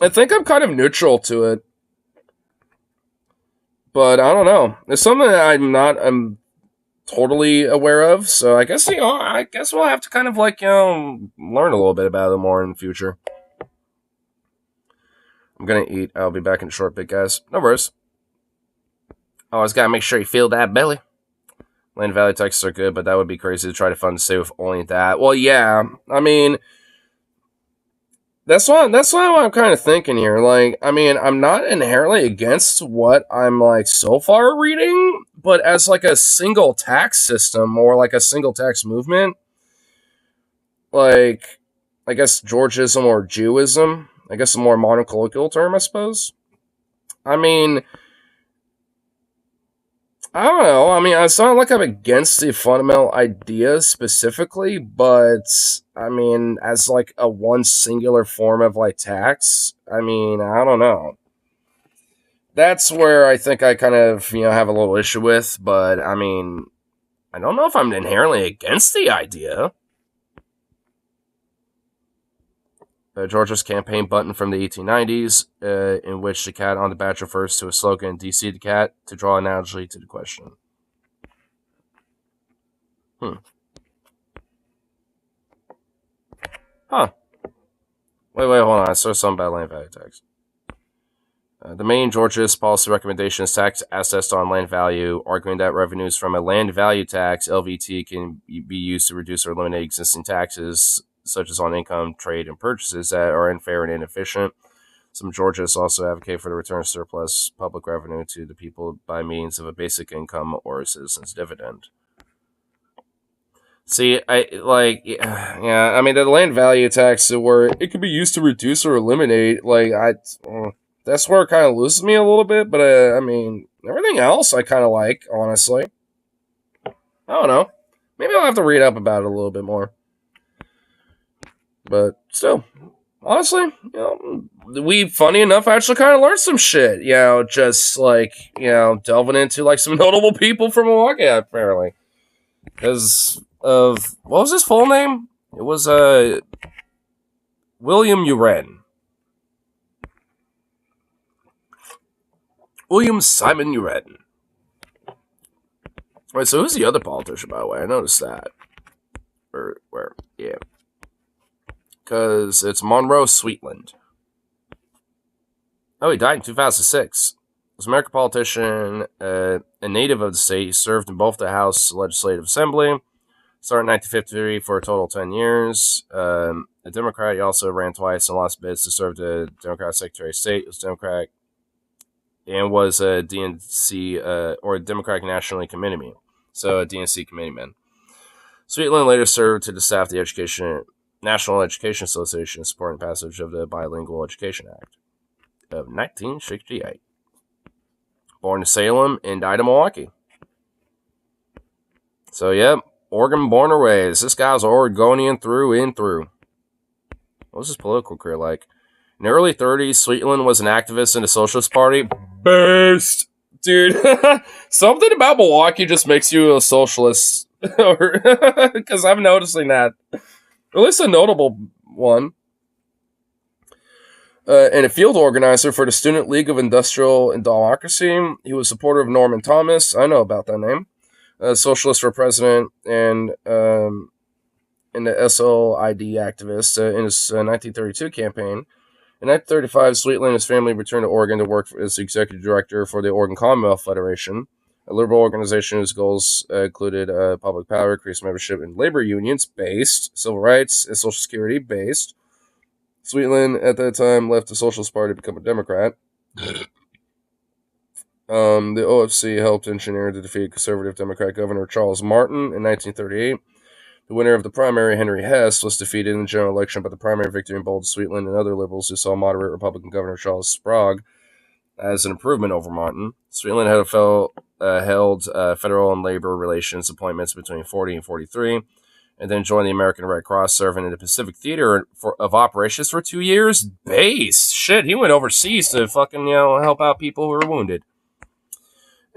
I think I'm kind of neutral to it. But I don't know. It's something that I'm totally aware of, so I guess, we'll have to kind of, like, learn a little bit about it more in the future. I'm gonna eat. I'll be back in a short bit, guys. No worries. Always gotta make sure you feel that belly. Land value taxes are good, but that would be crazy to try to fund the state with only that. Well, yeah. I mean, that's why I'm kind of thinking here. Like, I mean, I'm not inherently against what I'm, like, so far reading, but as, like, a single tax system or, like, a single tax movement, like, I guess Georgism or Jewism, I guess a more modern colloquial term, I suppose. I mean, I don't know. I mean, it's not like I'm against the fundamental idea specifically, but I mean, as like a one singular form of like tax, I mean, I don't know. That's where I think I kind of, have a little issue with, but I mean, I don't know if I'm inherently against the idea. Georgia's campaign button from the 1890s, in which the cat on the badge refers to a slogan, DC the cat, to draw an analogy to the question. Huh. Wait, hold on. I saw something about land value tax. The main Georgia's policy recommendation is tax assessed on land value, arguing that revenues from a land value tax, LVT, can be used to reduce or eliminate existing taxes, such as on income, trade, and purchases that are unfair and inefficient. Some Georgians also advocate for the return of surplus public revenue to the people by means of a basic income or a citizen's dividend. See, I mean, the land value tax, where it could be used to reduce or eliminate, that's where it kind of loses me a little bit, but I mean, everything else I kind of like, honestly. I don't know. Maybe I'll have to read up about it a little bit more. But still, honestly, we, funny enough, actually kind of learned some shit, just like, delving into like some notable people from Milwaukee, apparently. Because of, what was his full name? It was William Uren. William Simon Uren. Wait, so who's the other politician, by the way? I noticed that. Where? Yeah. Because it's Monroe Sweetland. Oh, he died in 2006. He was an American politician, a native of the state. He served in both the House Legislative Assembly. Started in 1953 for a total of 10 years. A Democrat, he also ran twice and lost bids to serve the Democratic Secretary of State. He was Democratic and was a DNC, or a Democratic National Committeeman. So a DNC committeeman. Sweetland later served to the staff of the National Education Association, supporting passage of the Bilingual Education Act of 1968. born in Salem and died in Milwaukee. So, yep, Oregon born or raised. This guy's Oregonian through and through. What was his political career like? In the early 30s, Sweetland was an activist in the Socialist Party. Boost! Dude, something about Milwaukee just makes you a socialist. Because I'm noticing that. At least a notable one. And a field organizer for the Student League of Industrial and Democracy. He was a supporter of Norman Thomas. I know about that name. Socialist for president and the SOID activist in his 1932 campaign. In 1935, Sweetland and his family returned to Oregon to work as the executive director for the Oregon Commonwealth Federation, a liberal organization whose goals included public power, increased membership in labor unions based, civil rights, and social security based. Sweetland, at that time, left the Socialist Party to become a Democrat. The OFC helped engineer the defeat conservative Democrat Governor Charles Martin in 1938. The winner of the primary, Henry Hess, was defeated in the general election, but the primary victory emboldened Sweetland and other liberals who saw moderate Republican Governor Charles Sprague as an improvement over Martin. Sweetland had held federal and labor relations appointments between 40 and 43, and then joined the American Red Cross, serving in the Pacific Theater of Operations for 2 years. Base! Shit, he went overseas to fucking, help out people who were wounded.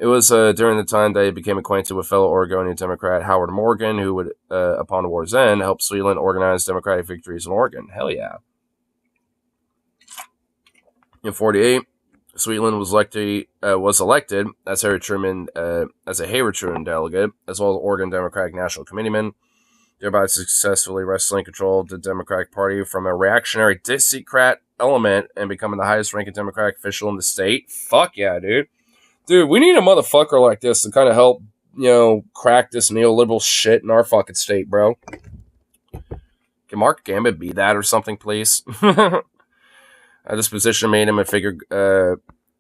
It was during the time that he became acquainted with fellow Oregonian Democrat Howard Morgan, who would, upon the war's end, help Sweetland organize Democratic victories in Oregon. Hell yeah. In 1948, Sweetland was elected as a Hayward Truman delegate, as well as Oregon Democratic National Committeeman, thereby successfully wresting control of the Democratic Party from a reactionary Dixiecrat element and becoming the highest-ranking Democratic official in the state. Fuck yeah, dude. Dude, we need a motherfucker like this to kind of help, crack this neoliberal shit in our fucking state, bro. Can Mark Gambit be that or something, please? This position made him a figure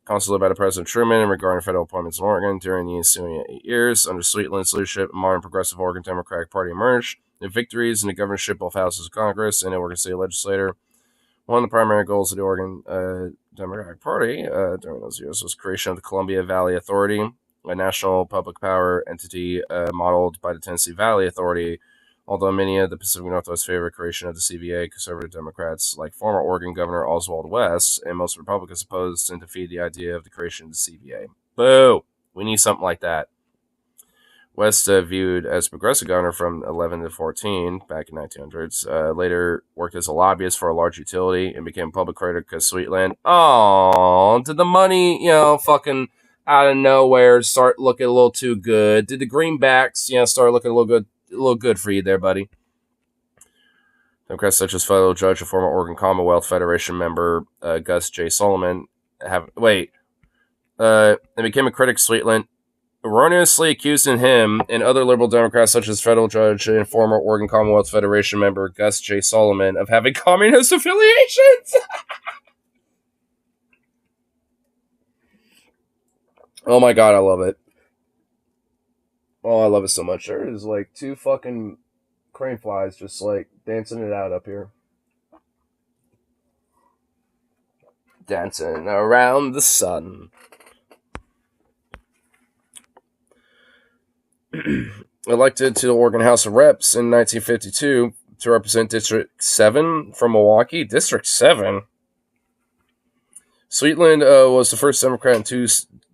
consulted by the President Truman in regarding federal appointments in Oregon during the ensuing 8 years. Under Sweetland's leadership, a modern progressive Oregon Democratic Party emerged. The victories in the governorship of both houses of Congress and the Oregon State Legislature. One of the primary goals of the Oregon Democratic Party during those years was creation of the Columbia Valley Authority, a national public power entity modeled by the Tennessee Valley Authority. Although many of the Pacific Northwest favored creation of the CVA, conservative Democrats like former Oregon Governor Oswald West and most Republicans opposed and defeated the idea of the creation of the CVA. Boo! We need something like that. West, viewed as progressive governor from 11 to 14 back in 1900s, later worked as a lobbyist for a large utility and became a public critic of Sweetland. Oh, did the money, fucking out of nowhere start looking a little too good? Did the greenbacks, start looking a little good for you there, buddy? Democrats such as federal judge and former Oregon Commonwealth Federation member Gus J. Solomon and became a critic of Sweetland, erroneously accusing him and other liberal Democrats such as federal judge and former Oregon Commonwealth Federation member Gus J. Solomon of having communist affiliations. Oh my god, I love it. Oh, I love it so much. There is like 2 fucking crane flies just like dancing it out up here. Dancing around the sun. Elected to the Oregon House of Reps in 1952 to represent District 7 from Milwaukee. District 7? Sweetland was the first Democrat in 2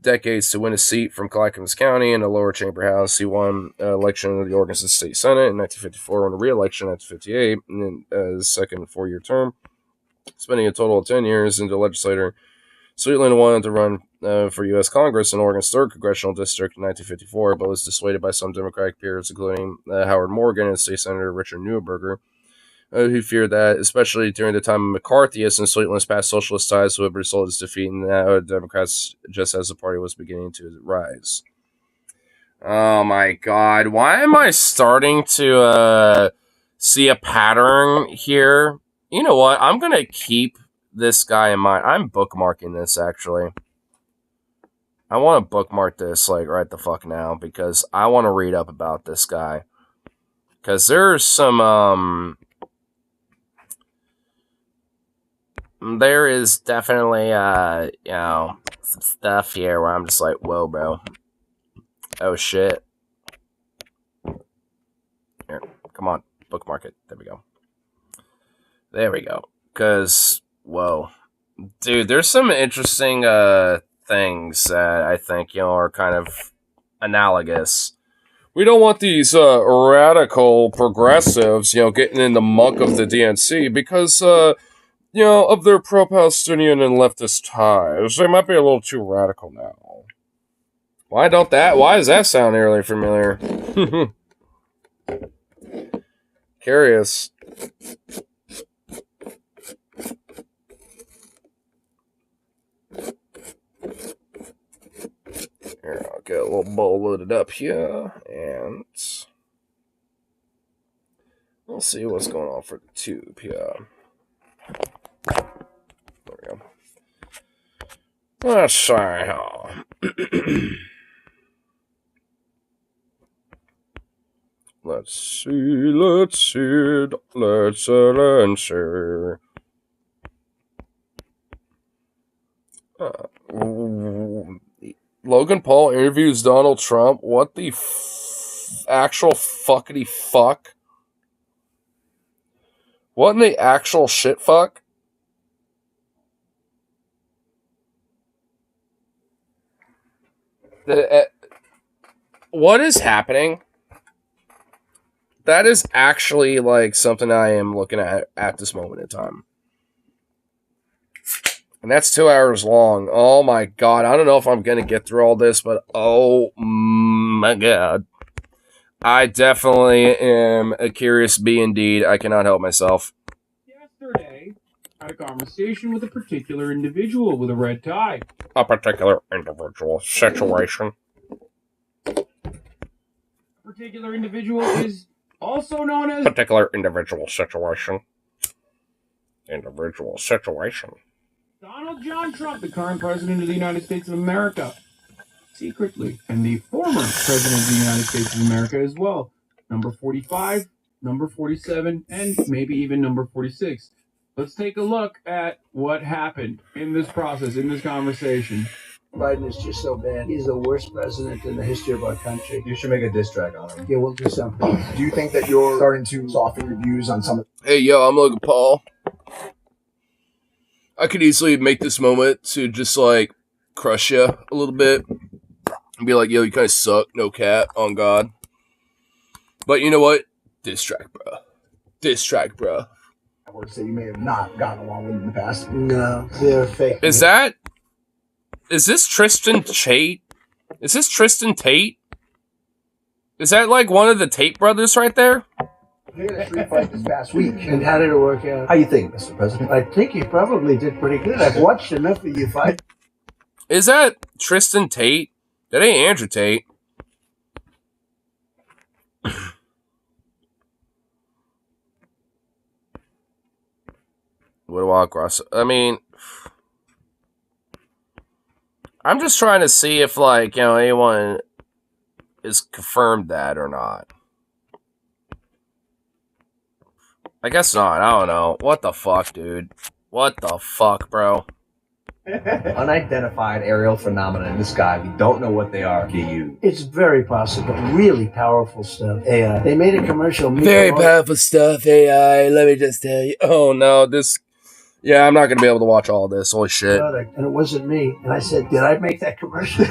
decades to win a seat from Clackamas County in the lower chamber house. He won election of the Oregon State Senate in 1954 and a re-election in 1958 in his second 4-year term, spending a total of 10 years in the legislature. Sweetland wanted to run for U.S. Congress in Oregon's 3rd Congressional District in 1954, but was dissuaded by some Democratic peers, including Howard Morgan and State Senator Richard Neuberger, who feared that, especially during the time of McCarthyism and Sweetland's past socialist ties, would result in his defeat in the Democrats just as the party was beginning to rise. Oh my god, why am I starting to see a pattern here? You know what? I'm going to keep this guy in mind. I'm bookmarking this, actually. I want to bookmark this, like, right the fuck now, because I want to read up about this guy. Because there's some, there is definitely, some stuff here where I'm just like, whoa, bro. Oh, shit. Here, come on. Bookmark it. There we go. There we go. Because, whoa. Dude, there's some interesting things that I think, are kind of analogous. We don't want these radical progressives, getting in the muck of the DNC because, of their pro-Palestinian and leftist ties. They might be a little too radical now. Why does that sound eerily familiar? Curious. Here, I'll get a little bowl loaded up here, and we'll see what's going on for the tube here. There we go. Let's see how. Let's see. Logan Paul interviews Donald Trump. What the actual fuckity fuck? What in the actual shit fuck? What is happening? That is actually like something I am looking at this moment in time. And that's 2 hours long. Oh my god. I don't know if I'm going to get through all this, but oh my god. I definitely am a curious bee indeed. I cannot help myself. Yesterday, I had a conversation with a particular individual with a red tie. A particular individual situation. A particular individual is also known as... Particular individual situation. Individual situation. Donald John Trump, the current president of the United States of America. Secretly. And the former president of the United States of America as well. Number 45, number 47, and maybe even number 46. Let's take a look at what happened in this process, in this conversation. Biden is just so bad. He's the worst president in the history of our country. You should make a diss track on him. Yeah, we'll do something. Do you think that you're starting to soften your views on some of... Hey, yo, I'm Logan Paul. I could easily make this moment to just, like, crush you a little bit. And be like, yo, you kind of suck, no cap, on God. But you know what? Diss track, bro. Diss track, bro. words that you may have not gotten along with in the past? No, they're fake. Is this Tristan Tate? Is this Tristan Tate? Is that like one of the Tate brothers right there? He had a street fight this past week. And how did it work out? How you think, Mr. President? I think he probably did pretty good. I've watched enough of you fight. Is that Tristan Tate? That ain't Andrew Tate. What do I cross? I mean, I'm just trying to see if, like, anyone is confirmed that or not. I guess not. I don't know. What the fuck, dude? What the fuck, bro? Unidentified aerial phenomena in the sky. We don't know what they are. You. It's very possible. Really powerful stuff. AI. They made a commercial. Very powerful stuff, AI. Let me just tell you. Oh, no. This... Yeah, I'm not going to be able to watch all this. Holy shit. And it wasn't me. And I said, did I make that commercial?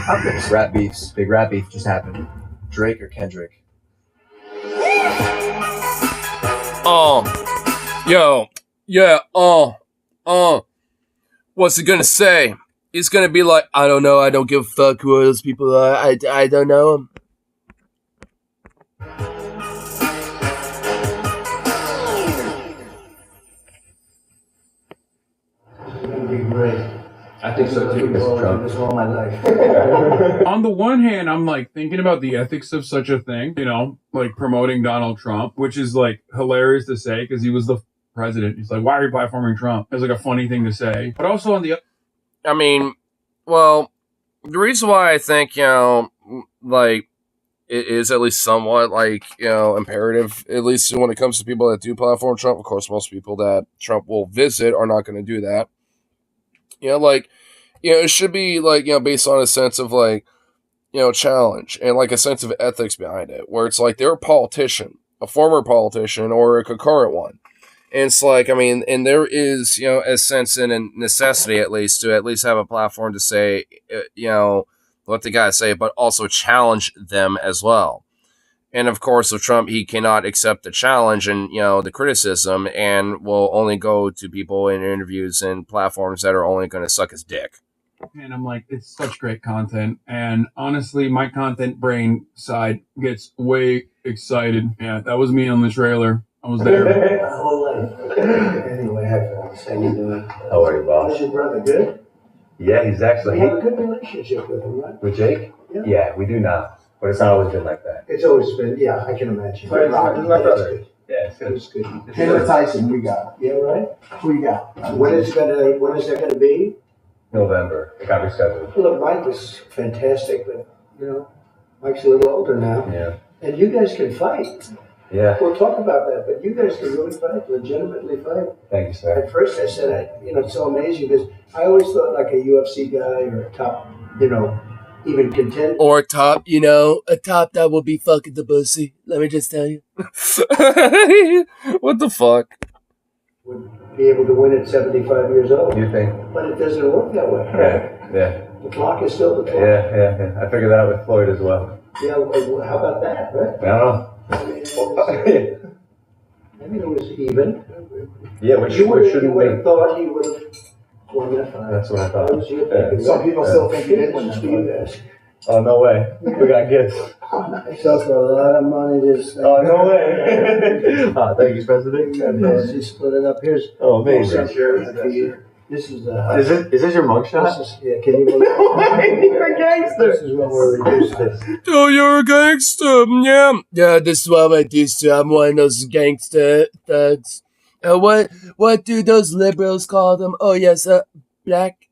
Rat beefs. Big rat beef just happened. Drake or Kendrick? Yo. Yeah, what's it gonna say? It's gonna be like, I don't know, I don't give a fuck who those people are. I don't know them. It'd be great. I think so too, Mr. Trump. This all my life. On the one hand, I'm like thinking about the ethics of such a thing, you know, like promoting Donald Trump, which is like hilarious to say because he was the president. He's like, why are you platforming Trump? It's like a funny thing to say. But also on the... I mean, well, the reason why I think, like, it is at least somewhat, like, imperative, at least when it comes to people that do platform Trump. Of course, most people that Trump will visit are not going to do that. Like, it should be like, based on a sense of like, challenge and like a sense of ethics behind it, where it's like they're a politician, a former politician, or a concurrent one. And it's like, I mean, and there is, a sense and a necessity at least to at least have a platform to say, what they got to say, but also challenge them as well. And of course, with Trump, he cannot accept the challenge and, the criticism, and will only go to people in interviews and platforms that are only going to suck his dick. And I'm like, it's such great content. And honestly, my content brain side gets way excited. Yeah, that was me on the trailer. I was there. Anyway, how you doing? How are you, boss? How's your brother? Good? Yeah, he's actually... You have a good relationship with him, right? With Jake? Yeah. Yeah, we do now. But it's not always been like that. It's always been, yeah, I can imagine. But it's my brother. Yeah, it's good. It's good. Taylor Tyson, we got. Yeah, right? Who you got? When is that gonna be? November. It got rescheduled. Look, Mike was fantastic, but, Mike's a little older now. Yeah. And you guys can fight. Yeah. We'll talk about that, but you guys can really fight, legitimately fight. Thank you, sir. At first I said, it's so amazing because I always thought like a UFC guy or a top, even contender. Or a top that will be fucking the pussy. Let me just tell you. What the fuck? Would be able to win at 75 years old. You think? But it doesn't work that way. Yeah. The clock is still the clock. Yeah. I figured that out with Floyd as well. Yeah, well, how about that, right? I don't know. I mean, it was even. Yeah, which You would shouldn't have be. thought he would have won that fight. That's what I thought. That was your Yeah. thinking. Some people still think he did win It's that for you guys. Oh, no way. We got gifts. So for a lot of money, this. Oh, no way. Thank you, President. He split it up. Here's. Oh, amazing. This is Is this your mugshot? Can you believe it? You're a gangster. This is what we're reduced to. Oh, you're a gangster, yeah. Yeah, this is what I'm reduced to. I'm one of those gangster thugs. What do those liberals call them? Oh, yes, black.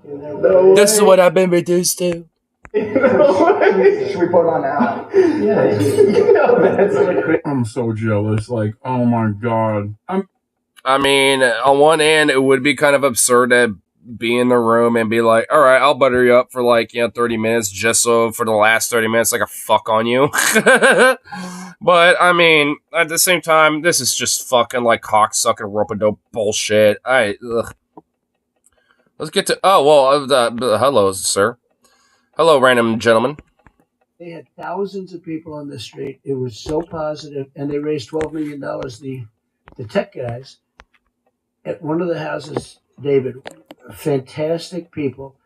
This is what I've been reduced to. Should we put it on now? Yeah. I'm so jealous. Like, oh my God. I mean, on one hand, it would be kind of absurd to be in the room and be like, all right, I'll butter you up for 30 minutes just so for the last 30 minutes I can fuck on you. But, I mean, at the same time, this is just fucking cocksucking rope-a-dope bullshit. Let's get to... hello, sir. Hello, random gentleman. They had thousands of people on the street. It was so positive, and they raised $12 million. The tech guys at one of the houses, David, fantastic people,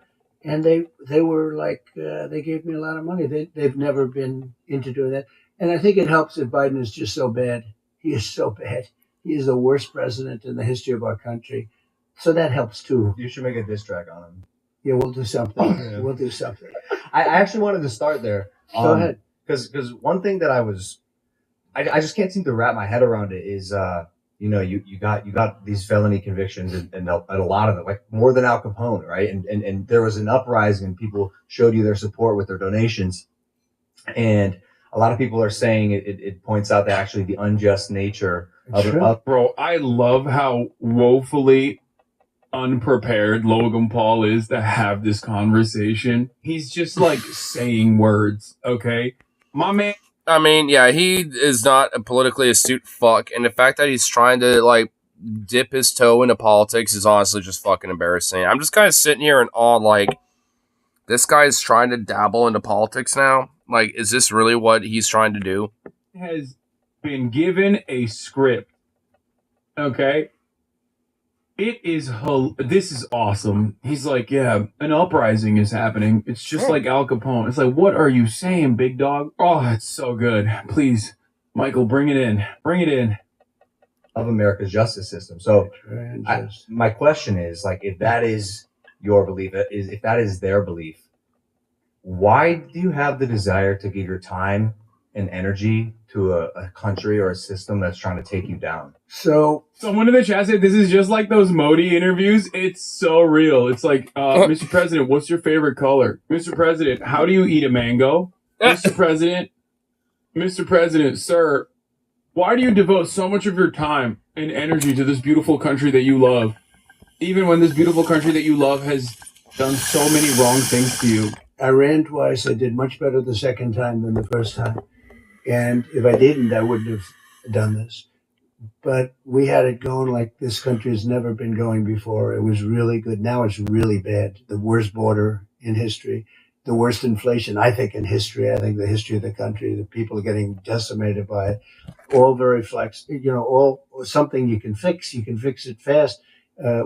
and they were like they gave me a lot of money. They've never been into doing that, and I think it helps that Biden is just so bad. He is so bad. He is the worst president in the history of our country, so that helps too. You should make a diss track on him. Yeah, we'll do something. We'll do something. I actually wanted to start there. Go ahead. Because one thing that I just can't seem to wrap my head around it is, you got these felony convictions and a lot of them, like more than Al Capone, right? And there was an uprising and people showed you their support with their donations. And a lot of people are saying it points out that actually the unjust nature of Bro, I love how woefully unprepared Logan Paul is to have this conversation. He's just saying words, okay? My man. I mean, yeah, he is not a politically astute fuck, and the fact that he's trying to, dip his toe into politics is honestly just fucking embarrassing. I'm just kind of sitting here in awe, this guy's trying to dabble into politics now? Is this really what he's trying to do? Has been given a script, okay? This is awesome. He's like, yeah, an uprising is happening. It's just like Al Capone. It's like, what are you saying, big dog? Oh, it's so good. Please, Michael, bring it in. Bring it in. Of America's justice system. So my question is, if that is your belief, if that is their belief, why do you have the desire to give your time and energy to a country or a system that's trying to take you down? So someone in the chat said this is just like those Modi interviews. It's so real. It's like, Mr. President, what's your favorite color? Mr. President, how do you eat a mango? Mr. President, sir, why do you devote so much of your time and energy to this beautiful country that you love? Even when this beautiful country that you love has done so many wrong things to you. I ran twice. I did much better the second time than the first time. And if I didn't, I wouldn't have done this. But we had it going like this country has never been going before. It was really good. Now it's really bad. The worst border in history, the worst inflation, I think, in history. I think the history of the country, the people are getting decimated by it. All very flex, all something you can fix. You can fix it fast.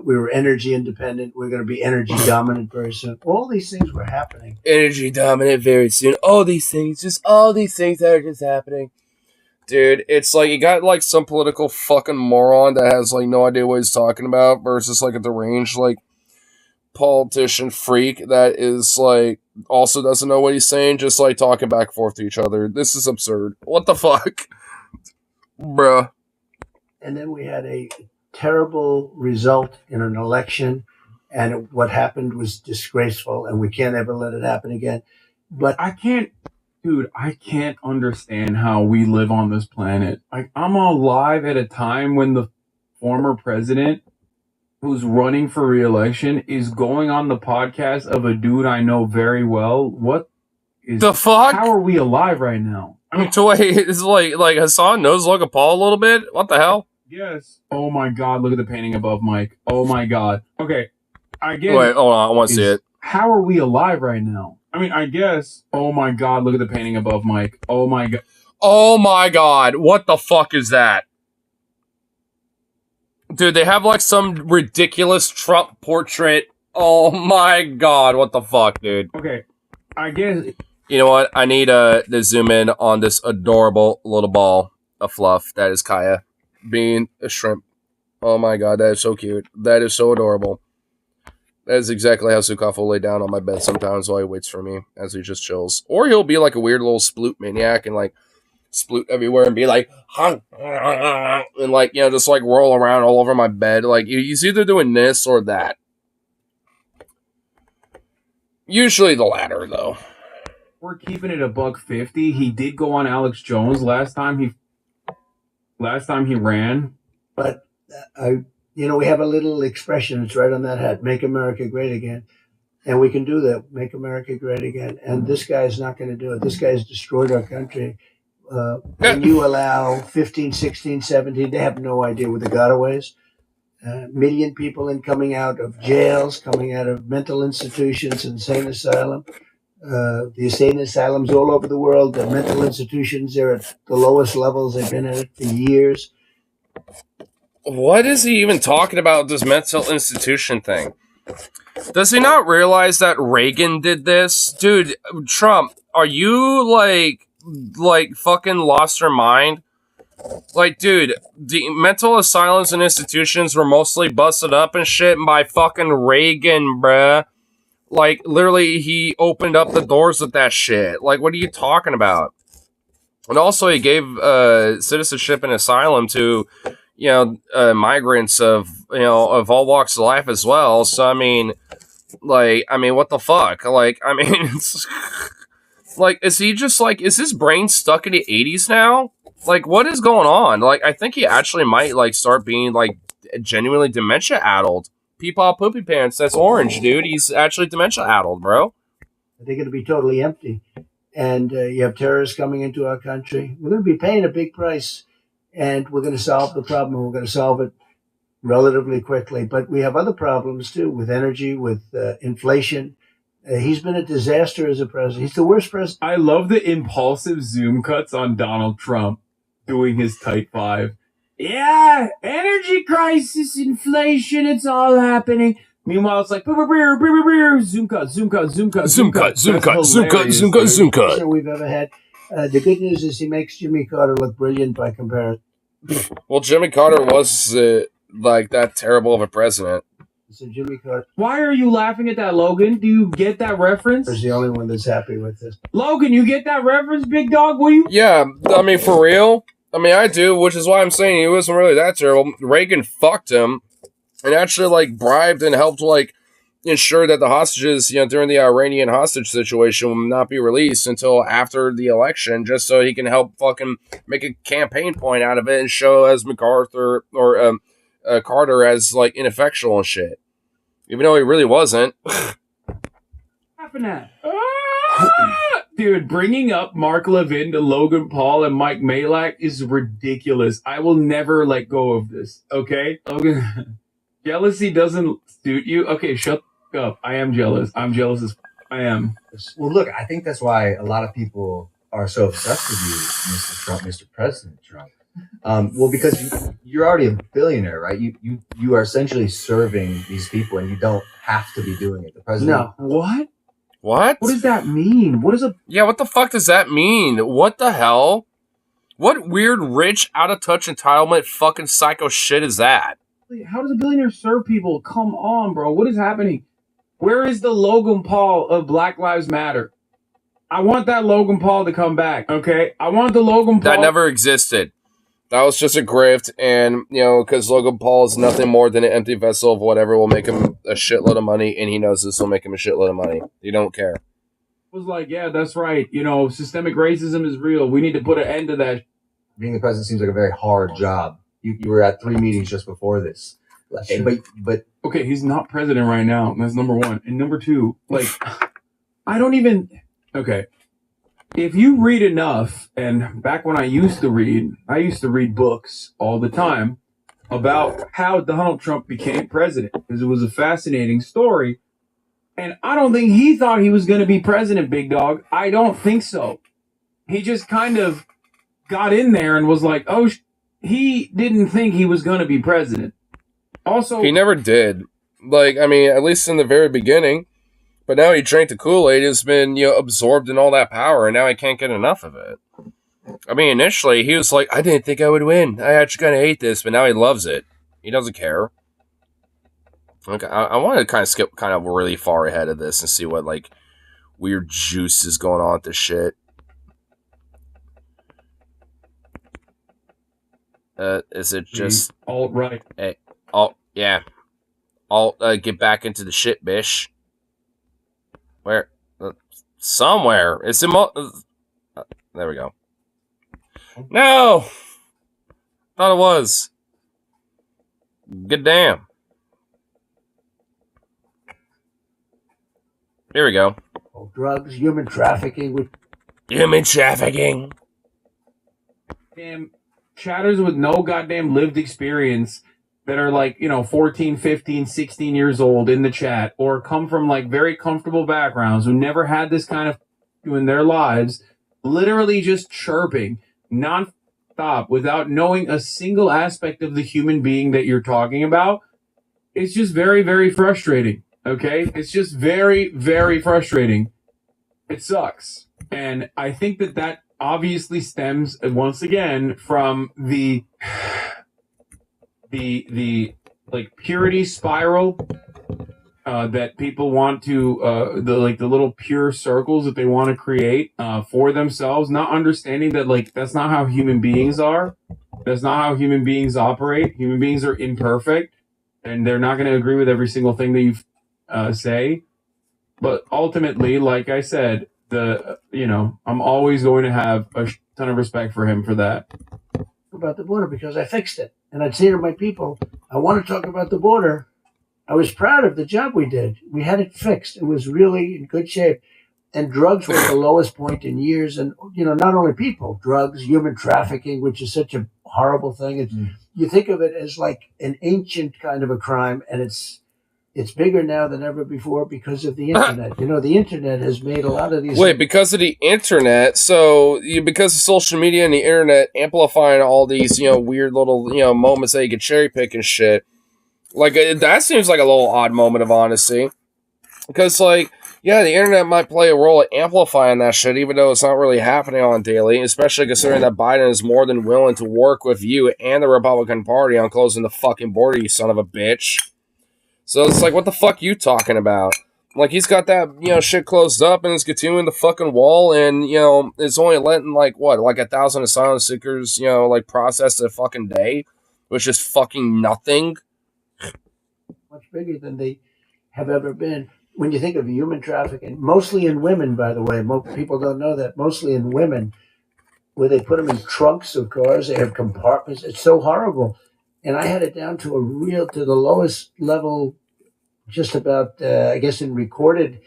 We were energy independent. We're going to be energy dominant very soon. All these things were happening. Energy dominant very soon. All these things that are just happening. Dude, it's like you got like some political fucking moron that has like no idea what he's talking about versus like a deranged like politician freak that is like also doesn't know what he's saying, just like talking back and forth to each other. This is absurd. What the fuck? Bruh. And then we had a terrible result in an election, and what happened was disgraceful, and we can't ever let it happen again. But I can't understand how we live on this planet. Like, I'm alive at a time when the former president who's running for re-election is going on the podcast of a dude I know very well. What is the fuck? How are we alive right now? I mean, to wait, it's like Hassan knows Logan Paul a little bit. What the hell? Yes. Oh my God! Look at the painting above Mike. Oh my God. Okay, I guess. Wait, hold on. I want to see it. How are we alive right now? I mean, I guess. Oh my God! Look at the painting above Mike. Oh my God. Oh my God! What the fuck is that? Dude, they have like some ridiculous Trump portrait. Oh my God! What the fuck, dude? Okay, I guess. You know what? I need to zoom in on this adorable little ball of fluff that is Kaya being a shrimp. Oh my God, that is so cute. That is so adorable. That is exactly how Sukaf will lay down on my bed sometimes while he waits for me as he just chills. Or he'll be like a weird little sploot maniac and like sploot everywhere and be like, and like, just like roll around all over my bed. Like, he's either doing this or that. Usually the latter, though. We're keeping it $150. He did go on Alex Jones last time he ran. But we have a little expression. It's right on that hat. Make America great again. And we can do that. Make America great again. And this guy's not going to do it. This guy's destroyed our country. When you allow 15, 16, 17, they have no idea what the gotaways. Million people coming out of jails, coming out of mental institutions, insane asylum. The insane asylums all over the world, the mental institutions, they're at the lowest levels they've been at for years. What is he even talking about, this mental institution thing? Does he not realize that Reagan did this? Dude, Trump, are you like fucking lost your mind? Like, dude, the mental asylums and institutions were mostly busted up and shit by fucking Reagan, bruh. Like, literally, he opened up the doors with that shit. Like, what are you talking about? And also, he gave citizenship and asylum to, migrants of all walks of life as well. So, I mean, what the fuck? Like, I mean, it's, like, is he just, like, is his brain stuck in the 80s now? Like, what is going on? Like, I think he actually might, like, start being, like, genuinely dementia-addled. Peepaw Poopy Pants, that's orange, dude. He's actually dementia-addled, bro. They're going to be totally empty. And you have terrorists coming into our country. We're going to be paying a big price. And we're going to solve the problem. We're going to solve it relatively quickly. But we have other problems, too, with energy, with inflation. He's been a disaster as a president. He's the worst president. I love the impulsive zoom cuts on Donald Trump doing his Type 5. Yeah, energy crisis, inflation, it's all happening. Meanwhile, it's like, zoom cut, zoom cut, zoom cut, zoom cut, zoom cut, zoom cut, zoom cut, zoom cut. We've ever had. The good news is he makes Jimmy Carter look brilliant by comparison. Well, Jimmy Carter was like that terrible of a president. So Jimmy Carter. Why are you laughing at that, Logan? Do you get that reference? He's the only one that's happy with this. Logan, you get that reference, big dog? Will you? Yeah, I mean, for real. I mean, I do, which is why I'm saying he wasn't really that terrible. Reagan fucked him and actually, like, bribed and helped, like, ensure that the hostages, during the Iranian hostage situation will not be released until after the election, just so he can help fucking make a campaign point out of it and show as MacArthur or Carter as, like, ineffectual and shit. even though he really wasn't. Happened at? Dude, bringing up Mark Levin to Logan Paul and Mike Malak is ridiculous. I will never let go of this. Okay, Logan. Jealousy doesn't suit you. Okay, shut up. I am jealous. I'm jealous as I am. Well, look, I think that's why a lot of people are so obsessed with you, Mr. Trump, Mr. President Trump. Well, because you're already a billionaire, right? You are essentially serving these people, and you don't have to be doing it. The president. No. What? What? What does that mean? What is a Yeah, what the fuck does that mean? What the hell? What weird, rich, out-of-touch entitlement fucking psycho shit is that? how does a billionaire serve people? Come on, bro. What is happening? Where is the Logan Paul of Black Lives Matter? I want that Logan Paul to come back, okay? I want the Logan Paul. That never existed. That was just a grift, and, because Logan Paul is nothing more than an empty vessel of whatever will make him a shitload of money, and he knows this will make him a shitload of money. He don't care. Was like, yeah, that's right. Systemic racism is real. We need to put an end to that. Being the president seems like a very hard job. You were at 3 meetings just before this, but Okay, he's not president right now. That's number one. And number two, I don't even. Okay. If you read enough, and back when I used to read books all the time about how Donald Trump became president, because it was a fascinating story. And I don't think he thought he was going to be president, big dog. I don't think so. He just kind of got in there and was like, he didn't think he was going to be president. Also, he never did. At least in the very beginning. But now he drank the Kool-Aid, has been, absorbed in all that power, and now he can't get enough of it. Initially, he was like, I didn't think I would win. I actually kind of hate this, but now he loves it. He doesn't care. Okay, I want to kind of skip kind of really far ahead of this and see what, weird juice is going on with this shit. Is it just... alt-right. Hey, yeah. Get back into the shit, bish. Where? Somewhere. It's in... there we go. No! Thought it was. Good damn. Here we go. Drugs, human trafficking. Human trafficking. Damn chatters with no goddamn lived experience that are 14, 15, 16 years old in the chat, or come from very comfortable backgrounds who never had this kind of in their lives, literally just chirping non-stop without knowing a single aspect of the human being that you're talking about. It's just very, very frustrating. Okay? It's just very, very frustrating. It sucks. And I think that obviously stems once again from the purity spiral that people want to the little pure circles that they want to create for themselves, not understanding that that's not how human beings are. That's not how human beings operate. Human beings are imperfect, and they're not going to agree with every single thing that you say. But ultimately, like I said, I'm always going to have a ton of respect for him for that. About the border, because I fixed it. And I'd say to my people, I want to talk about the border. I was proud of the job we did. We had it fixed. It was really in good shape. And drugs were at the lowest point in years. And, not only people, drugs, human trafficking, which is such a horrible thing. You think of it as like an ancient kind of a crime, and it's bigger now than ever before because of the internet. The internet has made a lot of these... Wait, because of the internet? So, because of social media and the internet amplifying all these, weird little, moments that you can cherry pick and shit. That seems like a little odd moment of honesty. Because, the internet might play a role at amplifying that shit, even though it's not really happening on daily, especially considering that Biden is more than willing to work with you and the Republican Party on closing the fucking border, you son of a bitch. So it's what the fuck you talking about? He's got that, shit closed up and it's continuing the fucking wall and, it's only letting, 1,000 asylum seekers, process a fucking day, which is fucking nothing. Much bigger than they have ever been. When you think of human trafficking, mostly in women, by the way, most people don't know that, mostly in women, where they put them in trunks of cars, they have compartments. It's so horrible. And I had it down to the lowest level just about, I guess, in recorded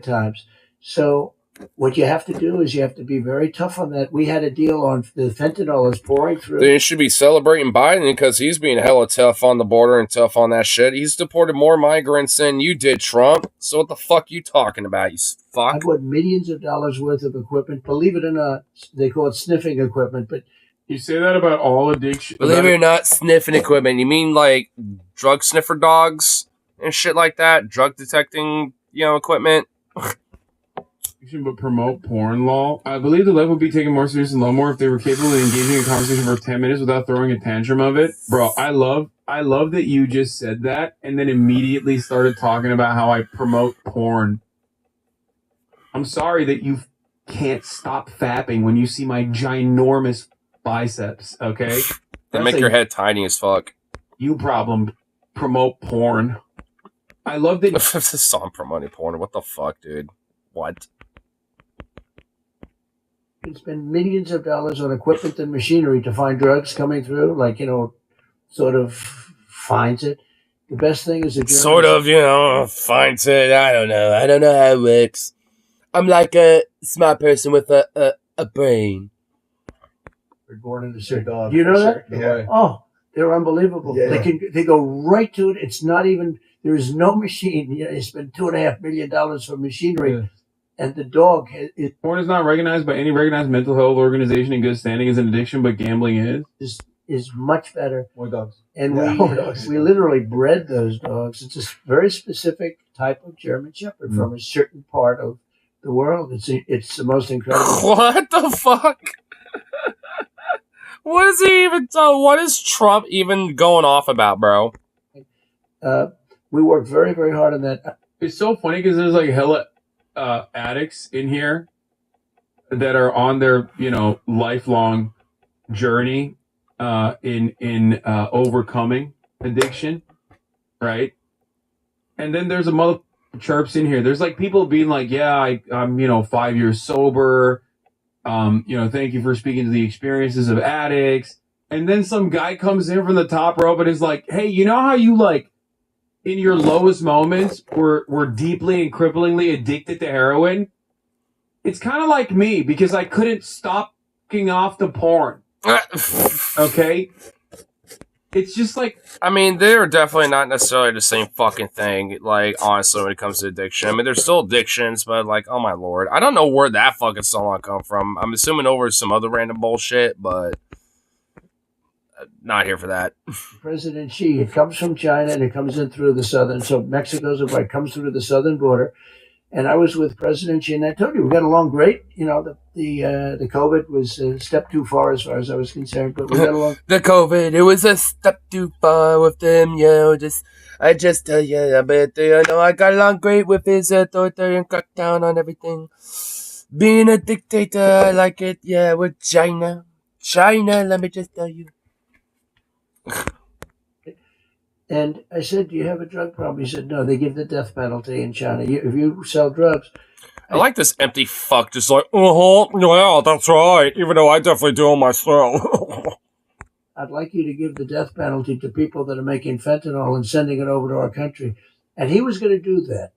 times. So what you have to do is you have to be very tough on that. We had a deal on the fentanyl is pouring through. Then you should be celebrating Biden because he's being hella tough on the border and tough on that shit. He's deported more migrants than you did, Trump. So what the fuck you talking about, you I fuck? bought millions of dollars worth of equipment. Believe it or not, they call it sniffing equipment, but You say that about all addiction. Believe it or not, sniffing equipment. You mean like drug sniffer dogs and shit like that? Drug detecting, equipment? But promote porn law. I believe the left would be taken more serious and more if they were capable of engaging in a conversation for 10 minutes without throwing a tantrum of it. Bro, I love that you just said that and then immediately started talking about how I promote porn. I'm sorry that you can't stop fapping when you see my ginormous biceps, okay? They make your head tiny as fuck. You problem. Promote porn. I love that. This song promoting porn. What the fuck, dude? What? you can spend millions of dollars on equipment and machinery to find drugs coming through, like, sort of finds it. The best thing is a Sort of, finds it. I don't know. I don't know how it works. I'm like a smart person with a brain. They're born in the Good city. dog. Do you know that? Yeah. Oh, they're unbelievable. Yeah. They go right to it. It's not even, there is no machine. You spend $2.5 million for machinery, Yeah. and the dog Porn is not recognized by any recognized mental health organization in good standing as an addiction, but gambling is much better. More dogs. And Yeah, more dogs. we literally bred those dogs. It's a very specific type of German Shepherd from a certain part of the world. It's the most incredible. What the fuck? What is he even? What is Trump even going off about, bro? We work very, very hard on that. It's so funny because there's like hella addicts in here that are on their lifelong journey in overcoming addiction, right? And then there's a mother chirps in here. There's like people being like, yeah, I'm 5 years sober. Thank you for speaking to the experiences of addicts. And then some guy comes in from the top rope and is like, hey, you know how you like in your lowest moments were deeply and cripplingly addicted to heroin? It's kind of like me because I couldn't stop fucking off the porn. Okay? It's just like, I mean, they're definitely not necessarily the same fucking thing, like, honestly, when it comes to addiction. I mean, there's still addictions, but, like, oh my lord. I don't know where that fucking song come from. I'm assuming over some other random bullshit, but not here for that. President Xi, it comes from China and it comes in through the southern. So Mexico's it comes through the southern border. And I was with President Xi, and I told you we got along great. The COVID was a step too far as I was concerned, but we got along. The COVID, it was a step too far with them, I just tell you, I bet I got along great with his authoritarian crackdown on everything. Being a dictator, I like it, with China. China, let me just tell you. And I said, do you have a drug problem? He said, no, they give the death penalty in China. If you sell drugs. I like this empty fuck, just like, yeah, that's right, even though I definitely do it myself. I'd like you to give the death penalty to people that are making fentanyl and sending it over to our country. And he was going to do that.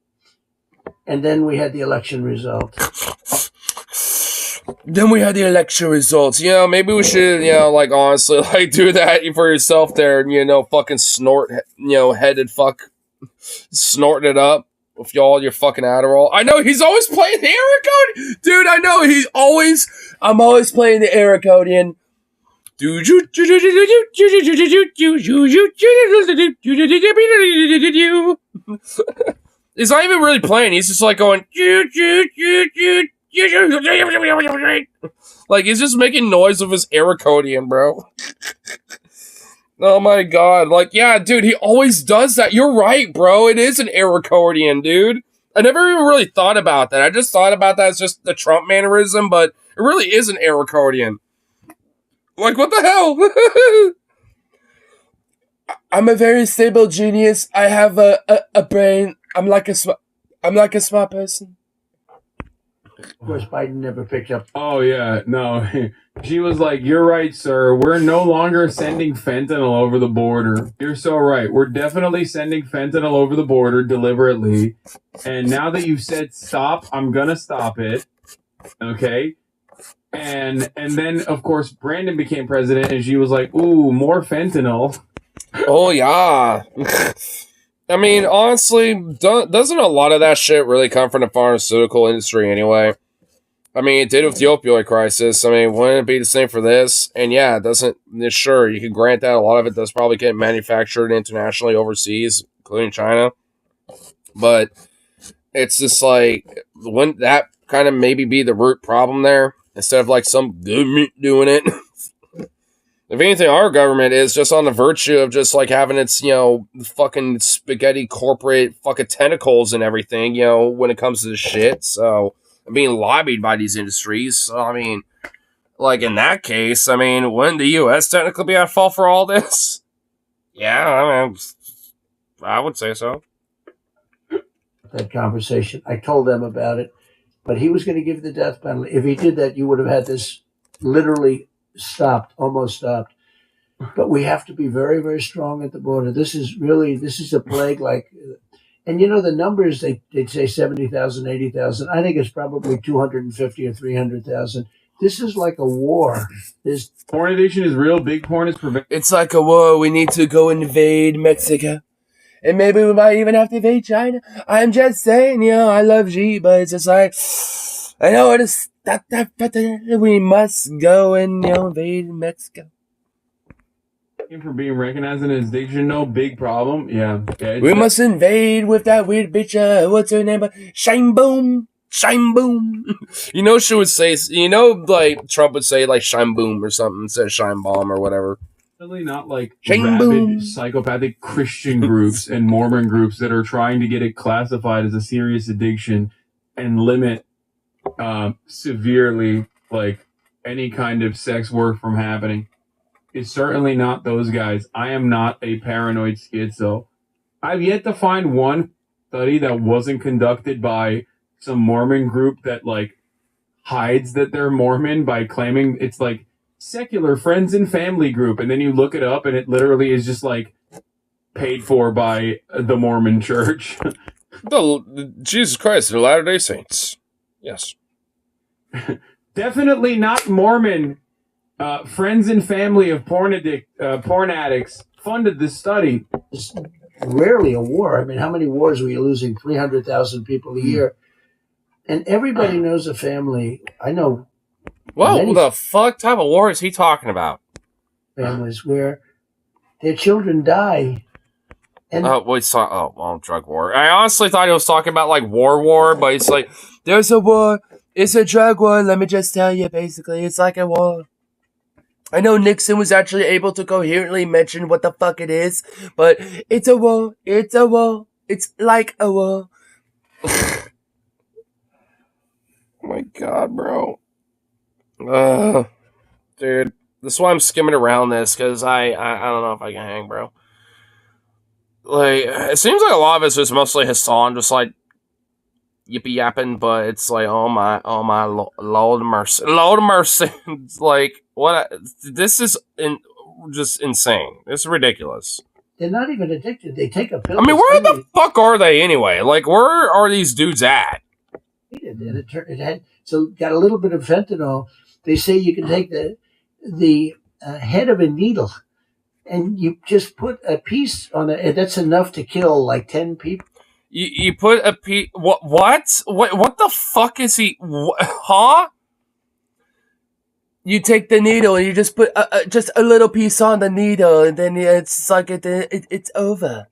And then we had the election result. Then we had the election results. Maybe we should, honestly, do that for yourself there. Fucking snort, headed fuck. Snorting it up with all your fucking Adderall. I know he's always playing the Ericodian. Dude, I know I'm always playing the Ericodian. He's not even really playing. He's just like going. Like, he's just making noise with his Ericodian, bro. Oh my god. Like, yeah, dude, he always does that. You're right, bro. It is an Ericodian, dude. I never even really thought about that. I just thought about that as just the Trump mannerism, but it really is an Ericodian. Like, what the hell? I'm a very stable genius. I have a brain. I'm like a smart person. Of course, Biden never picked up. Oh yeah, no. She was like, "You're right, sir. We're no longer sending fentanyl over the border. You're so right. We're definitely sending fentanyl over the border deliberately. And now that you've said stop, I'm gonna stop it. Okay." And then of course Brandon became president, and she was like, "Ooh, more fentanyl." Oh yeah. I mean, honestly, doesn't a lot of that shit really come from the pharmaceutical industry anyway? I mean, it did with the opioid crisis. I mean, wouldn't it be the same for this? And yeah, it doesn't. Sure, you can grant that a lot of it does probably get manufactured internationally overseas, including China. But it's just like, wouldn't that kind of maybe be the root problem there instead of like some government doing it? If anything, our government is just on the virtue of just like having its, fucking spaghetti corporate fucking tentacles and everything, when it comes to this shit. So, being lobbied by these industries. So, I mean, like in that case, I mean, wouldn't the U.S. technically be at fault for all this? Yeah, I mean, I would say so. That conversation. I told them about it, but he was going to give the death penalty. If he did that, you would have had this literally stopped, almost stopped. But we have to be very, very strong at the border. This is a plague like, and the numbers, they'd say 70,000, 80,000. I think it's probably 250 or 300,000. This is like a war. Porn addiction is real. Big porn is prevented. It's like a war. We need to go invade Mexico. And maybe we might even have to invade China. I'm just saying, I love G, but it's just like, I know it is. We must go and invade Mexico. For being recognized in his addiction, no big problem. Yeah. We must invade with that weird bitch. What's her name? Shine boom. Shine boom. She would say, like Trump would say like shine boom or something instead of shine bomb or whatever. Really not like Shine rabid boom. Psychopathic Christian groups and Mormon groups that are trying to get it classified as a serious addiction and limit severely like any kind of sex work from happening. It's certainly not those guys. I am not a paranoid schizo. I've yet to find one study that wasn't conducted by some Mormon group that like hides that they're Mormon by claiming it's like secular friends and family group, and then you look it up and it literally is just like paid for by the Mormon church. Jesus Christ, the Latter-day Saints. Yes. Definitely not Mormon. Friends and family of porn addicts funded this study. It's rarely a war. I mean, how many wars were you losing? 300,000 people a year. And everybody knows a family. I know. What the fuck type of war is he talking about? Families where their children die. And drug war. I honestly thought he was talking about like war, but it's like, there's a war. It's a drug war. Let me just tell you, basically, it's like a war. I know Nixon was actually able to coherently mention what the fuck it is, but it's a war. It's a war. It's like a war. Oh my god, bro. Dude, this is why I'm skimming around this, because I don't know if I can hang, bro. Like, it seems like a lot of it's just mostly Hassan, just like yippee yapping, but it's like, oh my, Lord mercy. It's like, what? This is just insane. It's ridiculous. They're not even addicted. They take a pill. I mean, where the fuck are they anyway? Like, where are these dudes at? And it had got a little bit of fentanyl. They say you can take the head of a needle and you just put a piece on it, and that's enough to kill like 10 people. You put a piece... What? What the fuck is he... Huh? You take the needle and you just put just a little piece on the needle, and then it's like it's over.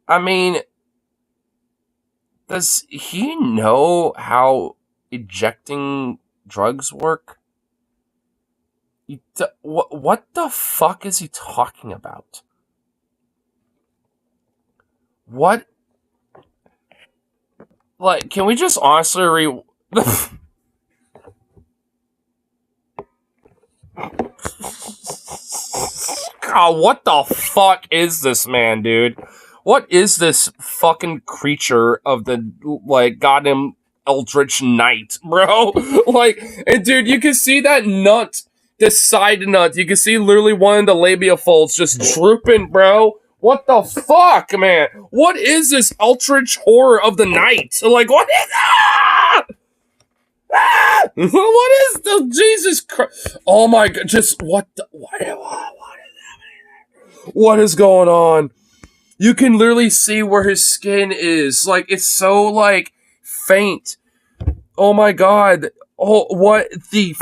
I mean... Does he know how ejecting drugs work? What the fuck is he talking about? What? Like, can we just honestly God, what the fuck is this man, dude? What is this fucking creature of the, like, goddamn Eldritch Knight, bro. Like, and dude, you can see that nut, the side nut. You can see literally one of the labia folds just drooping, bro. What the fuck, man? What is this Eldritch horror of the night? Like, what is that? What is the Jesus Christ? Oh my god! Just what is happening? What is going on? You can literally see where his skin is. Like, it's so like faint. Oh my god! Oh, what the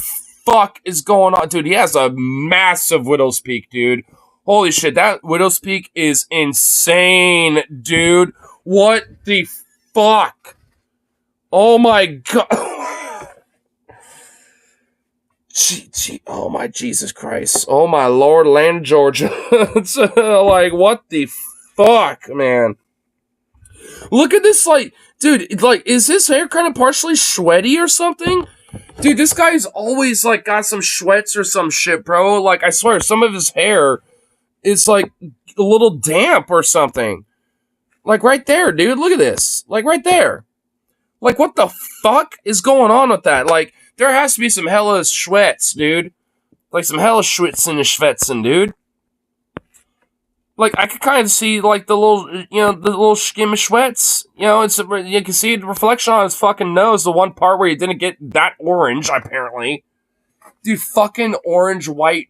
fuck is going on, dude? He has a massive widow's peak, dude. Holy shit! That widow's peak is insane, dude. What the fuck? Oh my god! Oh my Jesus Christ. Oh my Lord, land Georgia. It's like, what the fuck, man? Look at this, like, dude, like, is his hair kind of partially sweaty or something? Dude, this guy's always, like, got some sweats or some shit, bro. Like, I swear, some of his hair is, like, a little damp or something. Like, right there, dude. Look at this. Like, right there. Like, what the fuck is going on with that? Like, there has to be some hella schwetz, dude. Like, some hella schwitzen and schwetzen, dude. Like, I could kind of see, like, the little, you know, the little skim of schwetz. You know, you can see the reflection on his fucking nose, the one part where he didn't get that orange, apparently. Dude, fucking orange, white,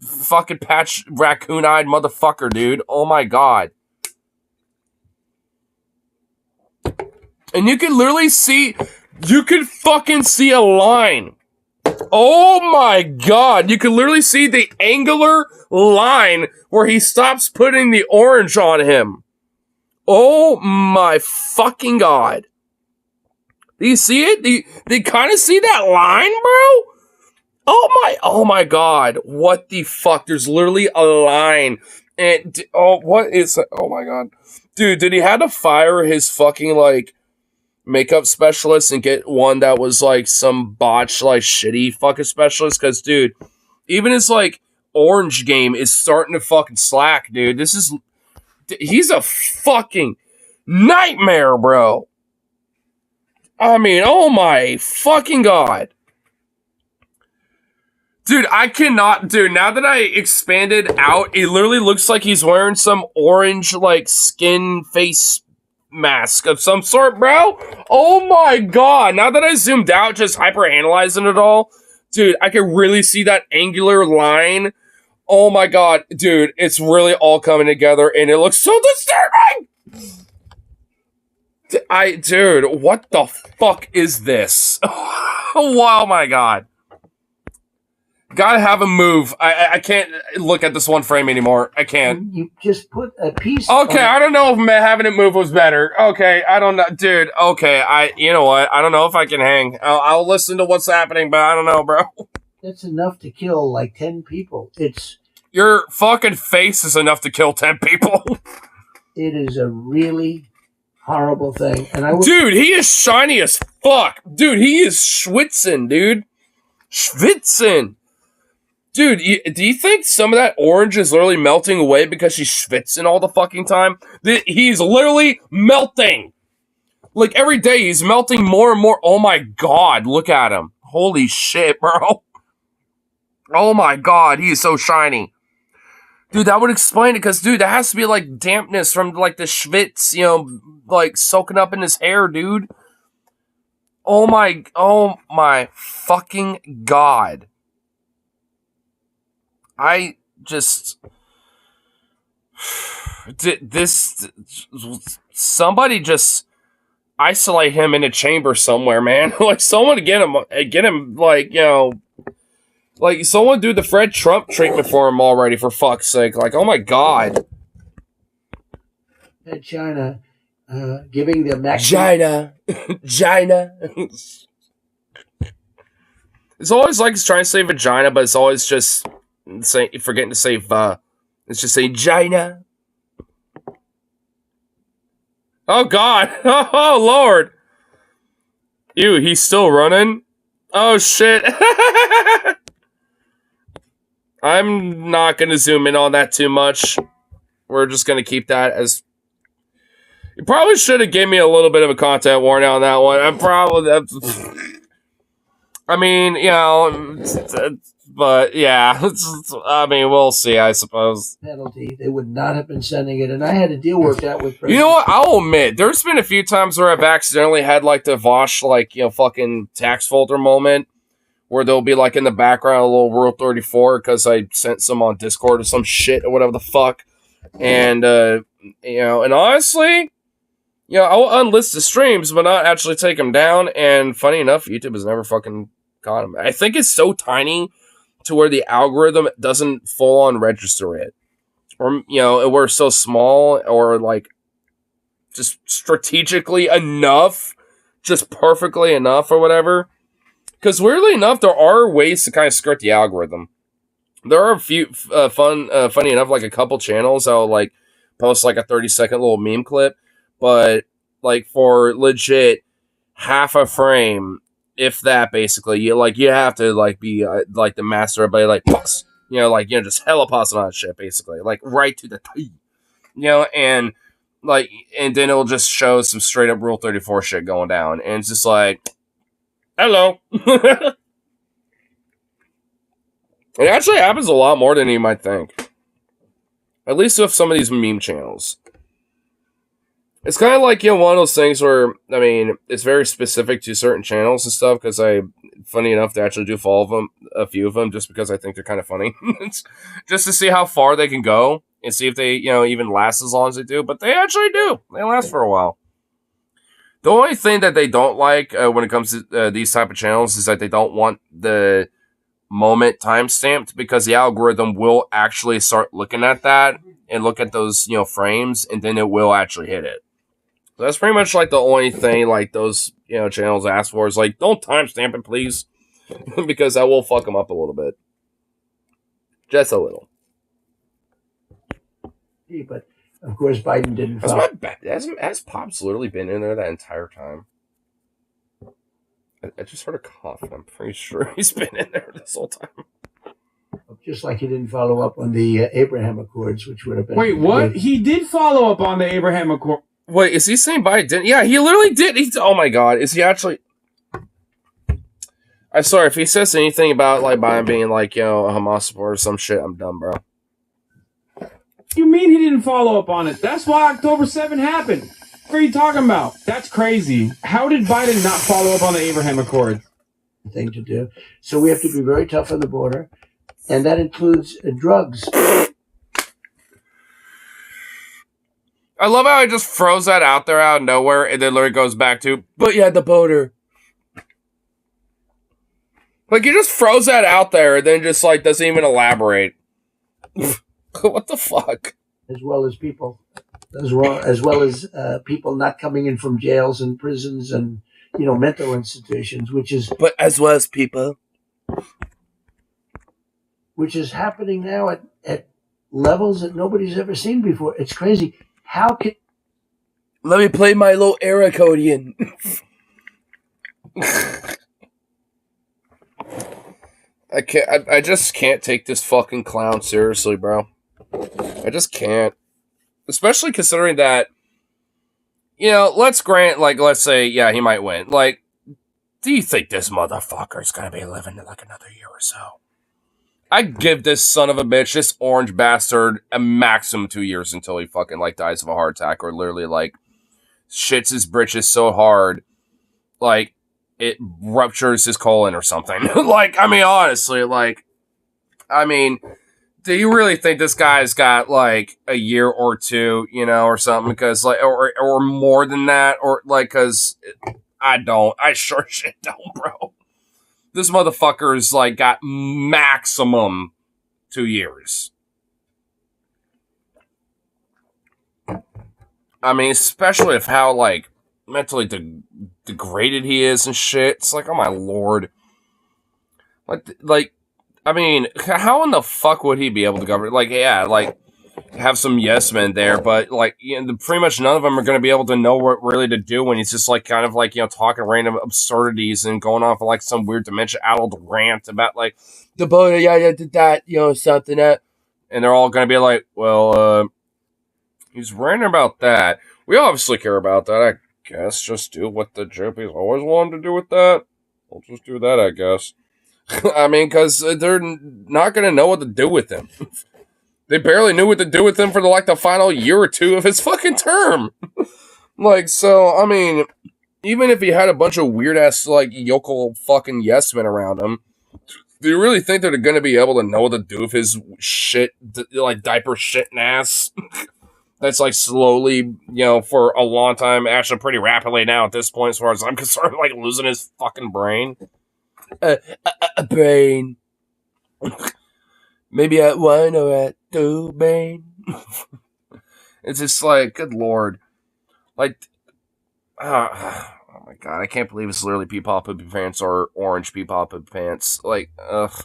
fucking patch, raccoon-eyed motherfucker, dude. Oh my god. And you can literally see... You can fucking see a line. Oh my god. You can literally see the angular line where he stops putting the orange on him. Oh my fucking god. Do you see it? Do you kind of see that line, bro? Oh my god. What the fuck? There's literally a line. And, what is... Oh my god. Dude, did he have to fire his fucking, like... makeup specialist and get one that was like some botch, like shitty fucking specialist? Because, dude, even his like orange game is starting to fucking slack, dude. He's a fucking nightmare, bro. I mean, oh my fucking god. Dude, I cannot, dude, now that I expanded out, it literally looks like he's wearing some orange, like, skin face mask of some sort, bro. Oh my god. Now that I zoomed out, just hyper-analyzing it all, dude, I can really see that angular line. Oh my god. Dude, it's really all coming together, and it looks so disturbing! Dude, what the fuck is this? Oh my god. Gotta have him move. I can't look at this one frame anymore. I can't. You just put a piece. Okay, I don't know if having it move was better. Okay, I don't know. Dude, okay, you know what? I don't know if I can hang. I'll listen to what's happening, but I don't know, bro. That's enough to kill like 10 people. Your fucking face is enough to kill 10 people. It is a really horrible thing. And dude, he is shiny as fuck. Dude, he is schwitzen, dude. Schwitzen. Dude, do you think some of that orange is literally melting away because she's schwitzing all the fucking time? He's literally melting. Like, every day he's melting more and more. Oh my god, look at him. Holy shit, bro. Oh my god, he is so shiny. Dude, that would explain it, because, dude, that has to be, like, dampness from, like, the schwitz, you know, like, soaking up in his hair, dude. Oh my fucking god. I just... Somebody just isolate him in a chamber somewhere, man. Like, someone get him, like, you know... Like, someone do the Fred Trump treatment for him already, for fuck's sake. Like, oh my god. China giving the China. It's always like it's trying to say vagina, but it's always just forgetting to say va. It's just saying China. Oh god. Oh lord. Ew, he's still running? Oh shit. I'm not going to zoom in on that too much. We're just going to keep that as... You probably should have given me a little bit of a content warning on that one. I mean, you know, but yeah, I mean, we'll see, I suppose. Penalty. They would not have been sending it, and I had a deal worked out with. You know what? I'll admit, there's been a few times where I've accidentally had like the Vosh, like, you know, fucking tax folder moment where there'll be like in the background a little Rule 34 because I sent some on Discord or some shit or whatever the fuck. And, you know, and honestly, you know, I'll unlist the streams, but not actually take them down. And funny enough, YouTube has never fucking caught them. I think it's so tiny to where the algorithm doesn't full on register it. Or, you know, we're so small or like just strategically enough, just perfectly enough or whatever. Because weirdly enough, there are ways to kind of skirt the algorithm. There are a few funny enough, like a couple channels that'll like post like a 30-second little meme clip. But, like, for legit half a frame, if that, basically, you have to, like, be, like, the master of, like, pause. You know, like, you know, just hella pausing on shit, basically. Like, right to the T. You know, and, like, and then it'll just show some straight-up Rule 34 shit going down. And it's just like, hello. It actually happens a lot more than you might think. At least with some of these meme channels. It's kind of like, you know, one of those things where, I mean, it's very specific to certain channels and stuff, because funny enough, they actually do follow them, a few of them, just because I think they're kind of funny. Just to see how far they can go, and see if they, you know, even last as long as they do, but they actually do. They last for a while. The only thing that they don't like when it comes to these type of channels is that they don't want the moment time-stamped, because the algorithm will actually start looking at that, and look at those, you know, frames, and then it will actually hit it. So that's pretty much like the only thing like those, you know, channels ask for is like, don't timestamp it, please, because that will fuck them up a little bit, just a little. But of course, Biden didn't. Has Pops literally been in there that entire time? I just heard a cough. I'm pretty sure he's been in there this whole time. Just like he didn't follow up on the Abraham Accords, which would have been. Wait, what? He did follow up on the Abraham Accord. Wait, is he saying Biden didn't? Yeah, he literally did. Oh my god, is he actually? I'm sorry, if he says anything about like Biden being like, you know, a Hamas supporter or some shit, I'm done, bro. You mean he didn't follow up on it? That's why October 7 happened. What are you talking about? That's crazy. How did Biden not follow up on the Abraham Accords? Thing to do. So we have to be very tough on the border, and that includes drugs. I love how I just froze that out there out of nowhere, and then literally goes back to, but yeah, the border. Like, you just froze that out there, and then just, like, doesn't even elaborate. What the fuck? As well as people. As well as people not coming in from jails and prisons and, you know, mental institutions, which is... But as well as people. Which is happening now at levels that nobody's ever seen before. It's crazy. How can... Let me play my little air accordion. I just can't take this fucking clown seriously, bro. I just can't. Especially considering that, you know, let's say, yeah, he might win. Like, do you think this motherfucker is gonna be living in like another year or so? I'd give this son of a bitch, this orange bastard, a maximum 2 years until he fucking, like, dies of a heart attack or literally, like, shits his britches so hard, like, it ruptures his colon or something. Like, I mean, honestly, like, I mean, do you really think this guy's got, like, a year or two, you know, or something? Because, like, or more than that, or, like, because I don't. I sure shit don't, bro. This motherfucker's, like, got maximum 2 years. I mean, especially if how, like, mentally degraded he is and shit. It's like, oh my lord. Like, I mean, how in the fuck would he be able to govern? Like, yeah, like, have some yes men there, but, like, you know, pretty much none of them are going to be able to know what really to do when he's just, like, kind of, like, you know, talking random absurdities and going off of, like, some weird dementia-addled rant about, like, the boy, yeah, did that, you know, something that, and they're all going to be like, well, He's ranting about that. We obviously care about that, I guess. Just do what the GOP's always wanted to do with that. We'll just do that, I guess. I mean, because they're not going to know what to do with him. They barely knew what to do with him for the final year or two of his fucking term. So, I mean, even if he had a bunch of weird-ass, yokel fucking yes-men around him, do you really think they're going to be able to know what to do with his shit, diaper shitting ass? That's, slowly, for a long time, actually pretty rapidly now at this point, as far as I'm concerned, losing his fucking brain. A brain. Maybe at 1 or at 2, brain. It's just good lord. Oh my god, I can't believe it's literally Peepaw Poopy Pants or Orange Peepaw Poopy Pants. Ugh.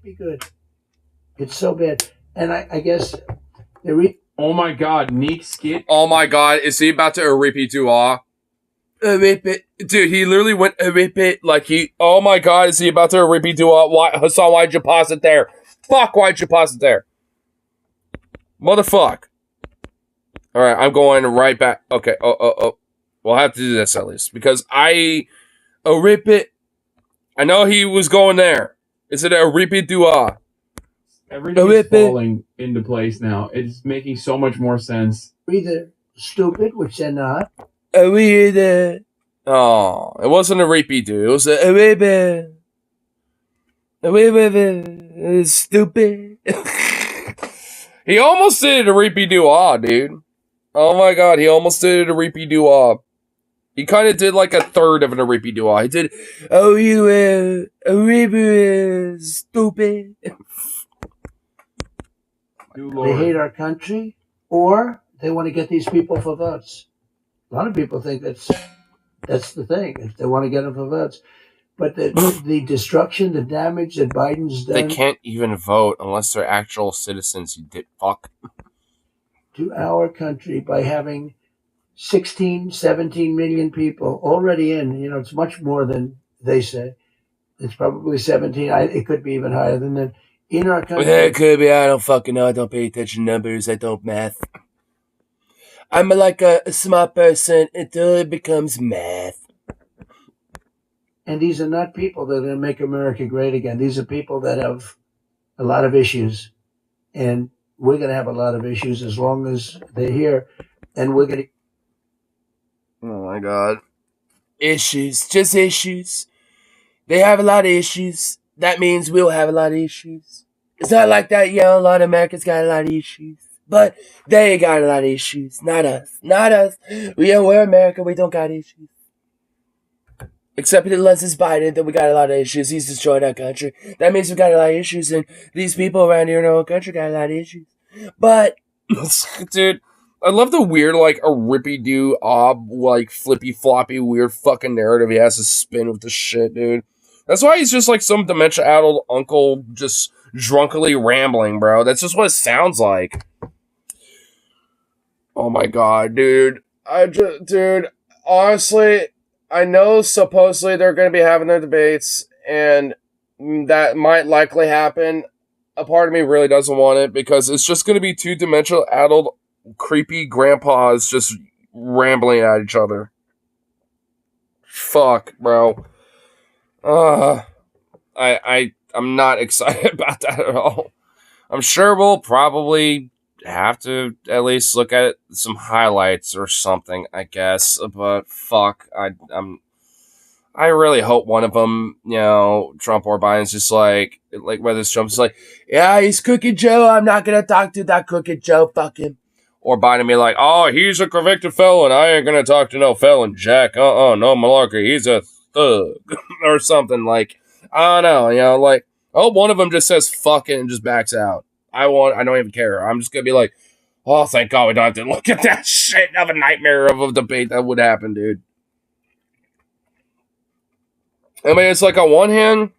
Be good. It's so bad. And I guess Oh my god, Neek Skit. Oh my god, is he about to repeat to rip it. Dude, he literally went rip it oh my god, is he about to repeat to Hassan, why'd you pause it there? Fuck, why'd you pause it there? Motherfuck. Alright, I'm going right back. Okay, we'll have to do this at least. Because rip it. I know he was going there. Is it a repeat dua? Everything is falling into place now. It's making so much more sense. either stupid, which they're not. Oh, it wasn't a repeat dude. It was a repeat. Stupid. He almost did a repeat dua, dude. Oh my god, he almost did a repeat dua. He kind of did a third of an repeat dua. He did, oh, you a repeat stupid. They hate our country, or they want to get these people for votes. A lot of people think that's the thing. If they want to get them for votes. But the destruction, the damage that Biden's done... They can't even vote unless they're actual citizens, you dick fuck. ...to our country by having 16, 17 million people already in. It's much more than they say. It's probably 17. It could be even higher than that. In our country... Yeah, it could be. I don't fucking know. I don't pay attention to numbers. I don't math. I'm a smart person until it becomes math. And these are not people that are going to make America great again. These are people that have a lot of issues. And we're going to have a lot of issues as long as they're here. And we're going to... Oh, my God. Issues. Just issues. They have a lot of issues. That means we'll have a lot of issues. It's not like that, a lot of Americans got a lot of issues. But they got a lot of issues. Not us. Not us. We're America. We don't got issues. Except unless it's Biden, then we got a lot of issues. He's destroyed our country. That means we got a lot of issues, and these people around here in our own country got a lot of issues. But, dude, I love the weird, a rippy-doo, flippy-floppy, weird fucking narrative he has to spin with this shit, dude. That's why he's just some dementia-addled uncle just drunkily rambling, bro. That's just what it sounds like. Oh my god, dude. Dude, honestly... I know supposedly they're going to be having their debates, and that might likely happen. A part of me really doesn't want it, because it's just going to be two dementia-addled, creepy grandpas just rambling at each other. Fuck, bro. I'm not excited about that at all. I'm sure we'll probably have to at least look at some highlights or something, I guess. But fuck, I really hope one of them, Trump or Biden's just whether it's Trump's yeah, he's Cookie Joe. I'm not gonna talk to that Cookie Joe. Fuck him. Or Biden be oh, he's a convicted felon. I ain't gonna talk to no felon, Jack. No malarkey. He's a thug or something. I don't know. I hope one of them just says fuck it and just backs out. I don't even care. I'm just gonna be oh, thank God we don't have to look at that shit of a nightmare of a debate that would happen, dude. I mean, it's on one hand,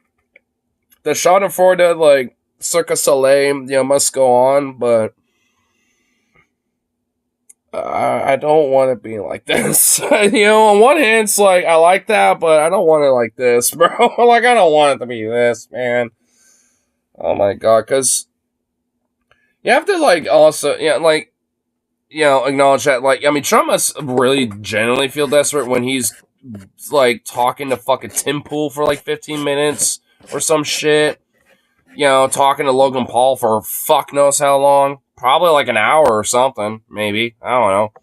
the Schadenfreude, Cirque du Soleil, must go on, but I don't want it being like this. On one hand, it's I like that, but I don't want it like this, bro. I don't want it to be this, man. Oh my God, because you have to, also, acknowledge that. Like, I mean, Trump must really genuinely feel desperate when he's like talking to fucking Tim Pool for like 15 minutes or some shit. Talking to Logan Paul for fuck knows how long. Probably like an hour or something, maybe. I don't know.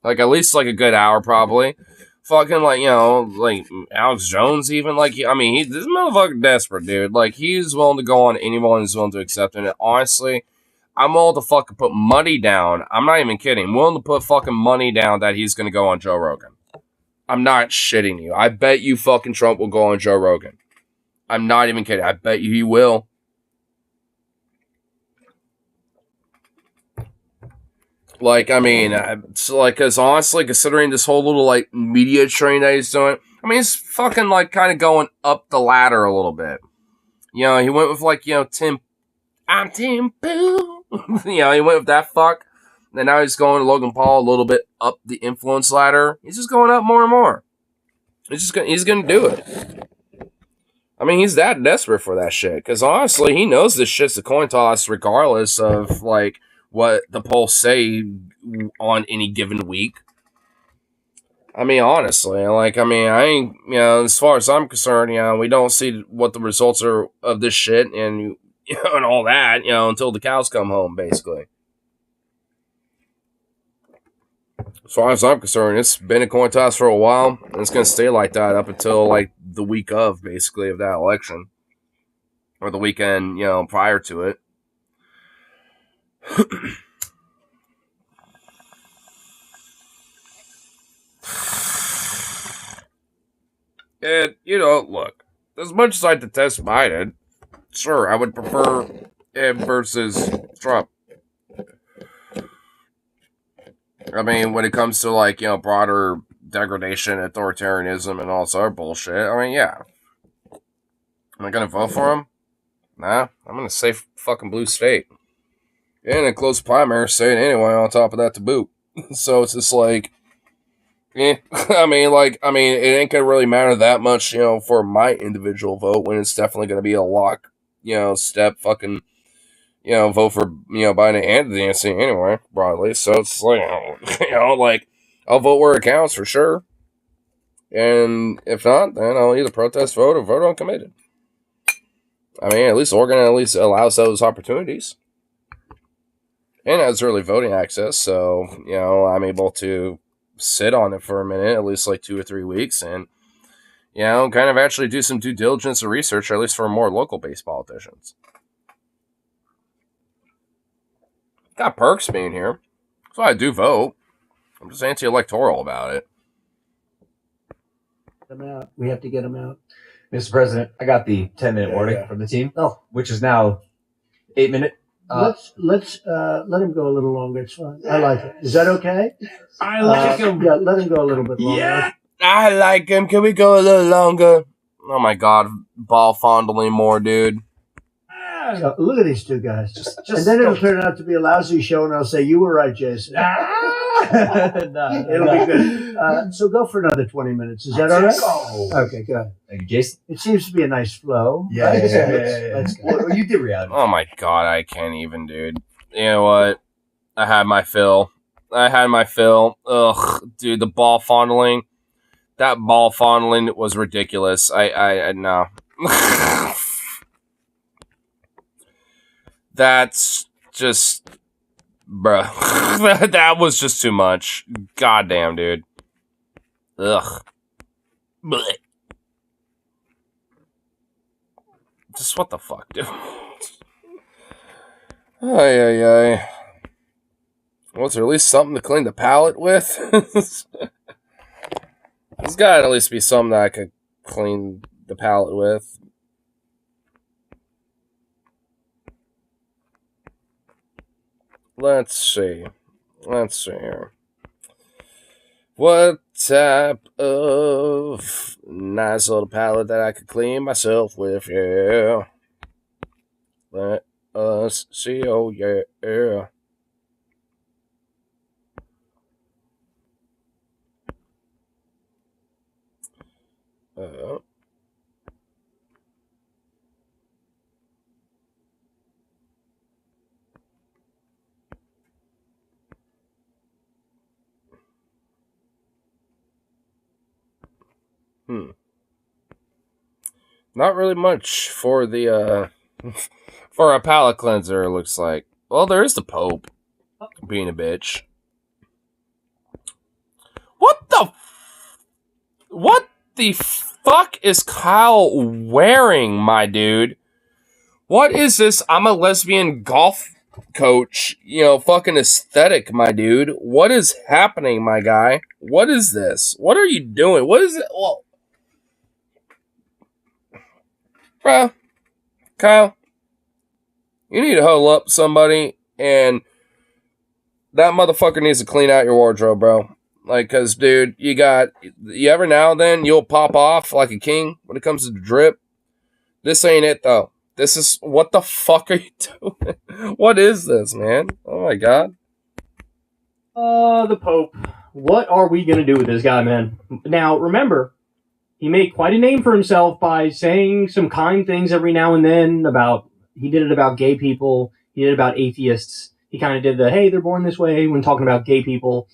Like, at least like a good hour, probably. Fucking like, like Alex Jones, even. Like, I mean, this motherfucker desperate, dude. Like, he's willing to go on anyone who's willing to accept it. And honestly, I'm willing to fucking put money down. I'm not even kidding. I'm willing to put fucking money down that he's gonna go on Joe Rogan. I'm not shitting you. I bet you fucking Trump will go on Joe Rogan. I'm not even kidding. I bet you he will. Like, I mean, because honestly, considering this whole little, like, media train that he's doing, I mean, he's fucking, like, kind of going up the ladder a little bit. He went with, like, I'm Tim Pooh. He went with that fuck. And now he's going to Logan Paul a little bit up the influence ladder. He's just going up more and more. He's gonna do it. I mean, he's that desperate for that shit. Because honestly, he knows this shit's a coin toss regardless of, like, what the polls say on any given week. I mean, honestly, like, I mean, I ain't, as far as I'm concerned, we don't see what the results are of this shit and, and all that, until the cows come home, basically. As far as I'm concerned, it's been a coin toss for a while, and it's going to stay like that up until, like, the week of, basically, of that election. Or the weekend, prior to it. And, look, as much as I detest Biden, sure, I would prefer him versus Trump. I mean, when it comes to, like, broader degradation, authoritarianism, and all this other bullshit, I mean, yeah. Am I going to vote for him? Nah, I'm going to say fucking blue state. And a close primary state anyway, on top of that to boot. So it's just like, I mean, it ain't going to really matter that much, for my individual vote when it's definitely going to be a lock, step fucking, vote for, Biden and Nancy anyway, broadly. So it's like, like, I'll vote where it counts for sure. And if not, then I'll either protest vote or vote uncommitted. I mean, at least Oregon allows those opportunities. And has early voting access, so, I'm able to sit on it for a minute, at least like 2 or 3 weeks, and, kind of actually do some due diligence or research, at least for more local-based politicians. Got perks being here. So I do vote. I'm just anti-electoral about it. Them out. We have to get them out. Mr. President, I got the 10-minute warning from the team, which is now 8-minute. Let's let him go a little longer. It's fine. I like it. Is that okay? I like him. Yeah, let him go a little bit longer. Yeah. I like him. Can we go a little longer? Oh my god, ball fondling more, dude. So, look at these two guys. And then it'll turn out to be a lousy show, and I'll say, you were right, Jason. It'll be good. So go for another 20 minutes. Is that all right? Okay, good. Thank you, Jason. It seems to be a nice flow. Yeah. Let's go. Well, you did reality. Oh my god, I can't even, dude. You know what? I had my fill. Ugh, dude, the ball fondling. That ball fondling was ridiculous. I no. That's just, bruh. That was just too much. Goddamn, dude. Ugh. Blech. Just what the fuck, dude? Ay. Was there at least something to clean the palate with? There's gotta at least be something that I could clean the palate with. Let's see here. What type of nice little palette that I could clean myself with, yeah. Let us see, oh yeah. Not really much for the for a palate cleanser, it looks like. Well, there is the Pope being a bitch. What the fuck is Kyle wearing, my dude? What is this? I'm a lesbian golf coach, fucking aesthetic, my dude. What is happening, my guy? What is this? What are you doing? What is it? Well, bro, Kyle, you need to huddle up somebody, and that motherfucker needs to clean out your wardrobe, bro. Like, cause, dude, you every now and then you'll pop off like a king when it comes to the drip. This ain't it, though. This is, what the fuck are you doing? What is this, man? Oh my god. The Pope. What are we gonna do with this guy, man? Now, remember, he made quite a name for himself by saying some kind things every now and then he did it about gay people, he did it about atheists, he kind of did the, hey, they're born this way when talking about gay people.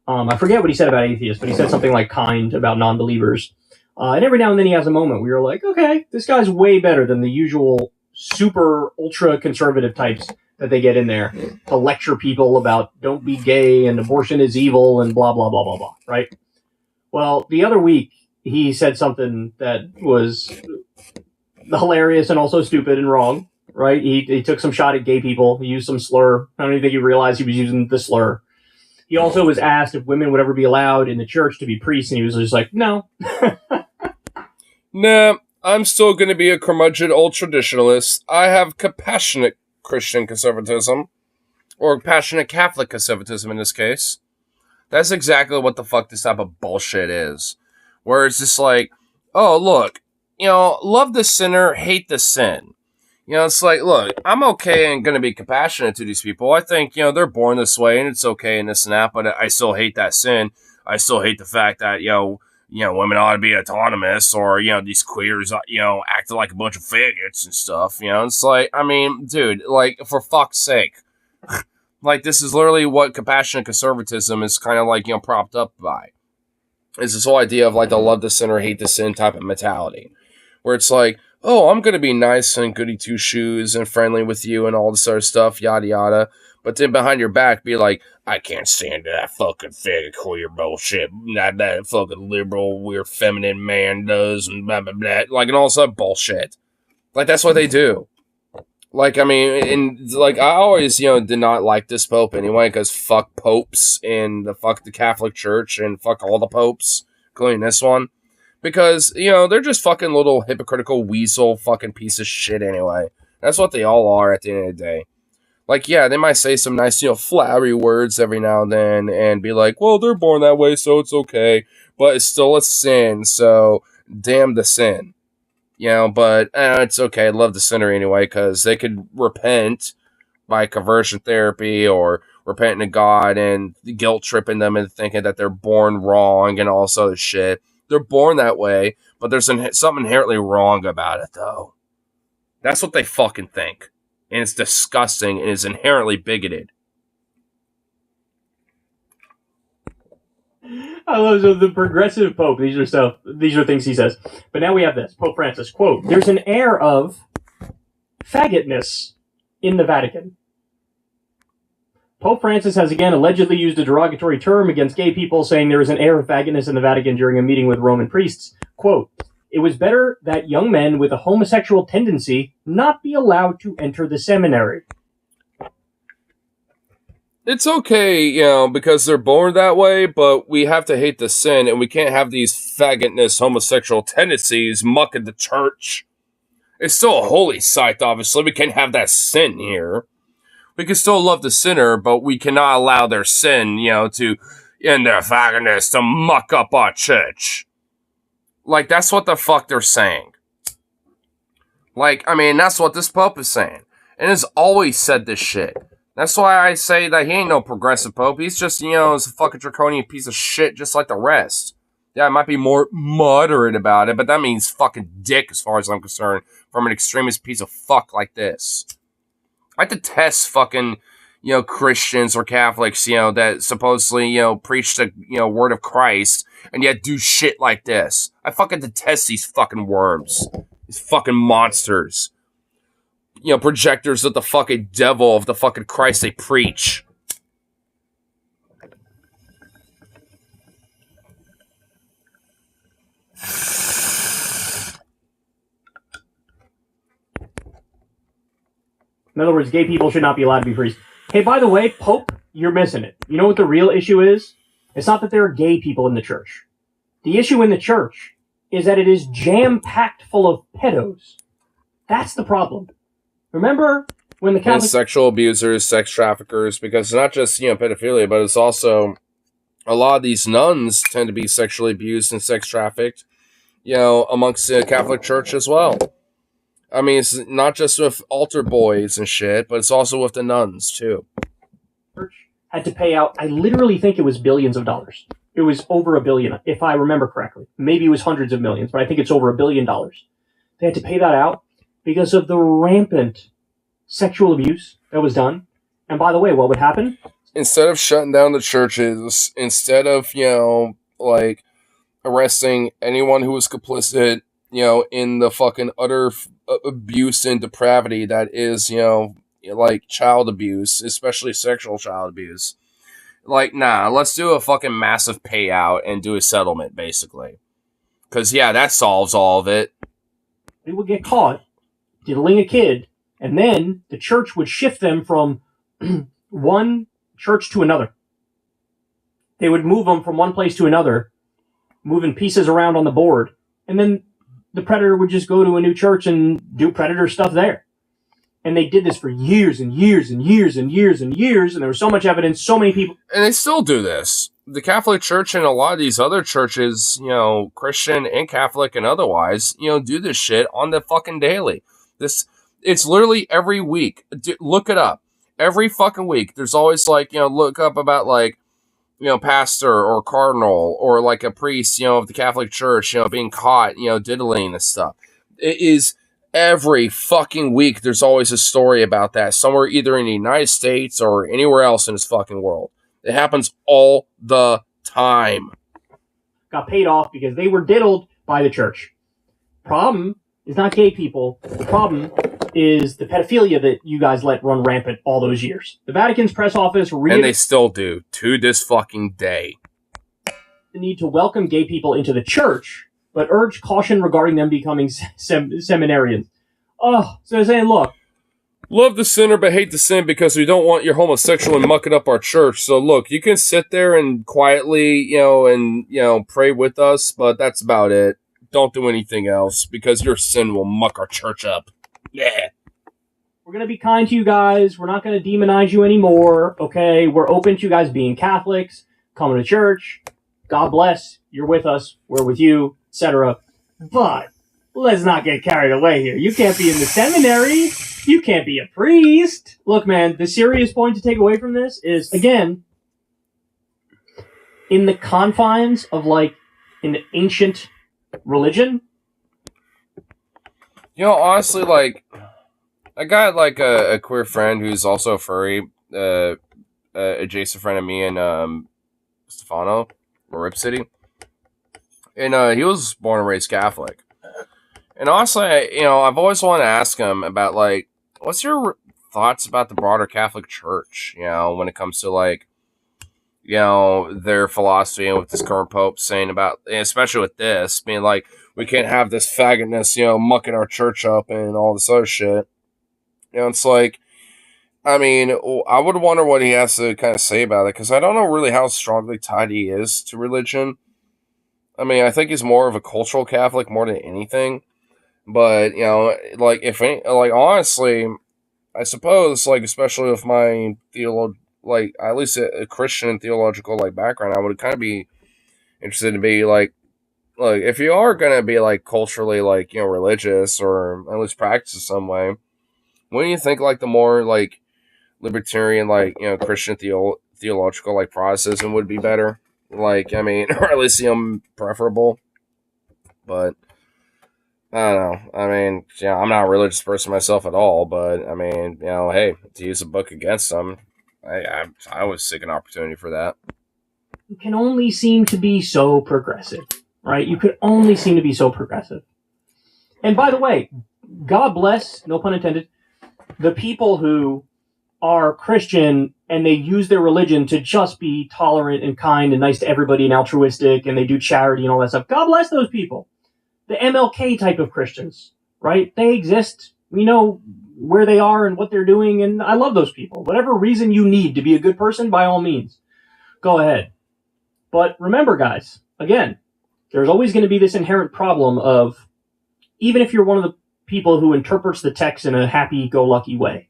I forget what he said about atheists, but he said something like kind about non-believers. And every now and then he has a moment where you're like, okay, this guy's way better than the usual super ultra conservative types that they get in there to lecture people about don't be gay and abortion is evil and blah, blah, blah, blah, blah, right? Well, the other week he said something that was hilarious and also stupid and wrong, right? He took some shot at gay people. He used some slur. I don't even think he realized he was using the slur. He also was asked if women would ever be allowed in the church to be priests, and he was just like, no. Nah, I'm still going to be a curmudgeon old traditionalist. I have compassionate Christian conservatism, or passionate Catholic conservatism in this case. That's exactly what the fuck this type of bullshit is. Where it's just like, oh, look, love the sinner, hate the sin. It's like, look, I'm okay and going to be compassionate to these people. I think, they're born this way and it's okay and this and that, but I still hate that sin. I still hate the fact that, women ought to be autonomous or, these queers, acting like a bunch of faggots and stuff. It's like, I mean, dude, like, for fuck's sake. Like, this is literally what compassionate conservatism is kind of like, propped up by. It's this whole idea of like the love the sinner, hate the sin type of mentality. Where it's like, oh, I'm going to be nice and goody two-shoes and friendly with you and all this other stuff, yada yada. But then behind your back be like, I can't stand that fucking faggot queer bullshit that fucking liberal, weird, feminine man does and blah, blah, blah. Like, and all this other bullshit. Like, that's what they do. Like, I mean, and like, I always, did not like this Pope anyway, because fuck popes and fuck the Catholic Church and fuck all the popes, including this one. Because, they're just fucking little hypocritical weasel fucking piece of shit anyway. That's what they all are at the end of the day. Like, yeah, they might say some nice, flowery words every now and then and be like, well, they're born that way, so it's okay. But it's still a sin, so damn the sin. But it's okay. I love the sinner anyway, because they could repent by conversion therapy or repenting to God and guilt tripping them and thinking that they're born wrong and all this other shit. They're born that way, but there's something inherently wrong about it, though. That's what they fucking think. And it's disgusting and is inherently bigoted. I love the progressive Pope. These are things he says. But now we have this. Pope Francis, quote, there's an air of faggotness in the Vatican. Pope Francis has again allegedly used a derogatory term against gay people, saying there is an air of faggotness in the Vatican during a meeting with Roman priests. Quote, it was better that young men with a homosexual tendency not be allowed to enter the seminary. It's okay, because they're born that way, but we have to hate the sin, and we can't have these faggotness homosexual tendencies mucking the church. It's still a holy site, obviously. We can't have that sin here. We can still love the sinner, but we cannot allow their sin, to, in their faggotness, to muck up our church. Like, that's what the fuck they're saying. Like, I mean, that's what this Pope is saying. And has always said this shit. That's why I say that he ain't no progressive Pope. He's just, is a fucking draconian piece of shit just like the rest. Yeah, I might be more moderate about it, but that means fucking dick as far as I'm concerned from an extremist piece of fuck like this. I detest fucking, Christians or Catholics, that supposedly, preach the, word of Christ, and yet do shit like this. I fucking detest these fucking worms. These fucking monsters. Projectors of the fucking devil of the fucking Christ they preach. In other words, gay people should not be allowed to be priests. Hey, by the way, Pope, you're missing it. You know what the real issue is? It's not that there are gay people in the church. The issue in the church is that it is jam-packed full of pedos. That's the problem. Remember when the Catholic... And sexual abusers, sex traffickers, because it's not just, pedophilia, but it's also a lot of these nuns tend to be sexually abused and sex trafficked, amongst the Catholic Church as well. I mean, it's not just with altar boys and shit, but it's also with the nuns, too. Church had to pay out, I literally think it was billions of dollars. It was over $1 billion, if I remember correctly. Maybe it was hundreds of millions, but I think it's over $1 billion. They had to pay that out because of the rampant sexual abuse that was done. And by the way, what would happen? Instead of shutting down the churches, instead of, arresting anyone who was complicit, in the fucking utter abuse and depravity that is, child abuse, especially sexual child abuse. Nah, let's do a fucking massive payout and do a settlement, basically. Because, that solves all of it. They would get caught diddling a kid, and then the church would shift them from one church to another. They would move them from one place to another, moving pieces around on the board, and then the predator would just go to a new church and do predator stuff there. And they did this for years and years and years and years and years, and there was so much evidence, so many people... And they still do this. The Catholic Church and a lot of these other churches, Christian and Catholic and otherwise, do this shit on the fucking daily. It's literally every week. Look it up. Every fucking week, there's always, look up about, pastor or cardinal or, a priest, of the Catholic Church, being caught, diddling and stuff. It is... Every fucking week, there's always a story about that somewhere, either in the United States or anywhere else in this fucking world. It happens all the time. Got paid off because they were diddled by the church. Problem is not gay people. The problem is the pedophilia that you guys let run rampant all those years. The Vatican's press office... And they still do, to this fucking day. The need to welcome gay people into the church, but urge caution regarding them becoming seminarians. Oh, so they're saying, look. Love the sinner, but hate the sin because we don't want your homosexual and mucking up our church. So look, you can sit there and quietly, pray with us, but that's about it. Don't do anything else because your sin will muck our church up. Yeah. We're going to be kind to you guys. We're not going to demonize you anymore, okay? We're open to you guys being Catholics, coming to church. God bless. You're with us. We're with you. Etc. But let's not get carried away here. You can't be in the seminary. You can't be a priest. Look, man, the serious point to take away from this is, again, in the confines of, an ancient religion. Honestly, I got, a queer friend who's also a furry, adjacent friend of me in, Stefano, or Rip City. And he was born and raised Catholic. And honestly, I've always wanted to ask him about, what's your thoughts about the broader Catholic Church, when it comes to, their philosophy and what this current Pope saying about, especially with this, being we can't have this faggotness, mucking our church up and all this other shit. It's I would wonder what he has to kind of say about it, because I don't know really how strongly tied he is to religion. I think he's more of a cultural Catholic more than anything. But, honestly, I suppose, especially with my at least a Christian theological, background, I would kind of be interested to be, if you are going to be, culturally, religious, or at least practice in some way, wouldn't you think, the more, libertarian, Christian theological, Protestantism would be better? or at least preferable. But I don't know. I'm not a religious person myself at all, but hey, to use a book against them, I always seek an opportunity for that. You can only seem to be so progressive, right? You could only seem to be so progressive. And by the way, God bless, no pun intended, the people who are Christian and they use their religion to just be tolerant and kind and nice to everybody and altruistic, and they do charity and all that stuff. God bless those people. The MLK type of Christians, right? They exist. We know where they are and what they're doing, and I love those people. Whatever reason you need to be a good person, by all means, go ahead. But remember, guys, again, there's always going to be this inherent problem of, even if you're one of the people who interprets the text in a happy-go-lucky way,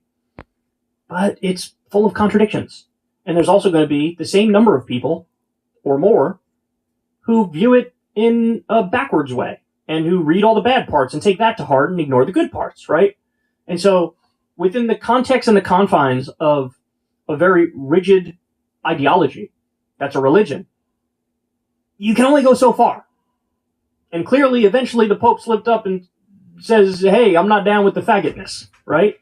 but it's full of contradictions. And there's also going to be the same number of people, or more, who view it in a backwards way, and who read all the bad parts and take that to heart and ignore the good parts, right? And so, within the context and the confines of a very rigid ideology, that's a religion, you can only go so far. And clearly, eventually, the Pope slipped up and says, hey, I'm not down with the faggotness, right?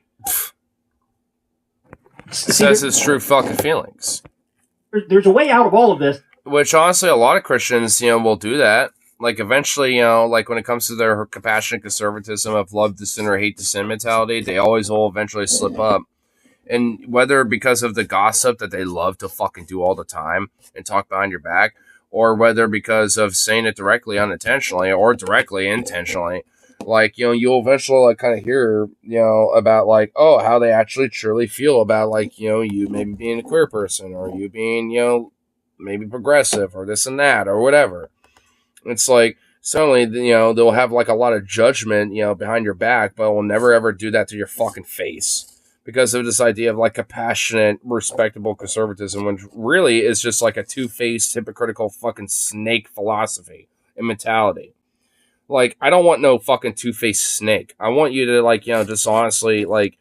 Says his true fucking feelings. There's a way out of all of this. Which, honestly, a lot of Christians, will do that. Like, eventually, like, when it comes to their compassionate conservatism of love to sin or hate to sin mentality, they always will eventually slip up. And whether because of the gossip that they love to fucking do all the time and talk behind your back, or whether because of saying it directly unintentionally or directly intentionally, like, you'll eventually, like, kind of hear, about, like, oh, how they actually truly feel about, like, you maybe being a queer person, or you being, maybe progressive, or this and that, or whatever. It's like, suddenly, they'll have, like, a lot of judgment, behind your back, but will never ever do that to your fucking face. Because of this idea of, like, compassionate, respectable conservatism, which really is just like a two-faced, hypocritical fucking snake philosophy and mentality. Like, I don't want no fucking two-faced snake. I want you to, like, just honestly, like,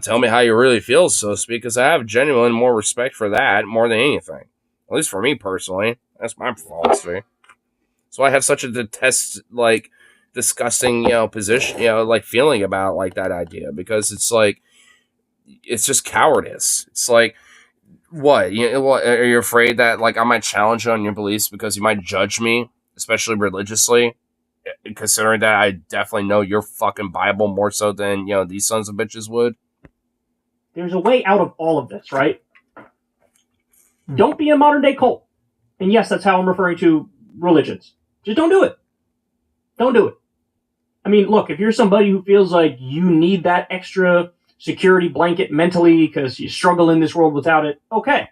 tell me how you really feel, so to speak, because I have genuine more respect for that more than anything. At least for me personally. That's my philosophy. So I have such a disgusting, position, like, feeling about, like, that idea, because it's like, it's just cowardice. It's like, what? Are you afraid that, like, I might challenge you on your beliefs because you might judge me, especially religiously, considering that I definitely know your fucking Bible more so than, these sons of bitches would? There's a way out of all of this, right? Don't be a modern day cult. And yes, that's how I'm referring to religions. Just don't do it. Don't do it. I mean, look, if you're somebody who feels like you need that extra security blanket mentally because you struggle in this world without it, okay.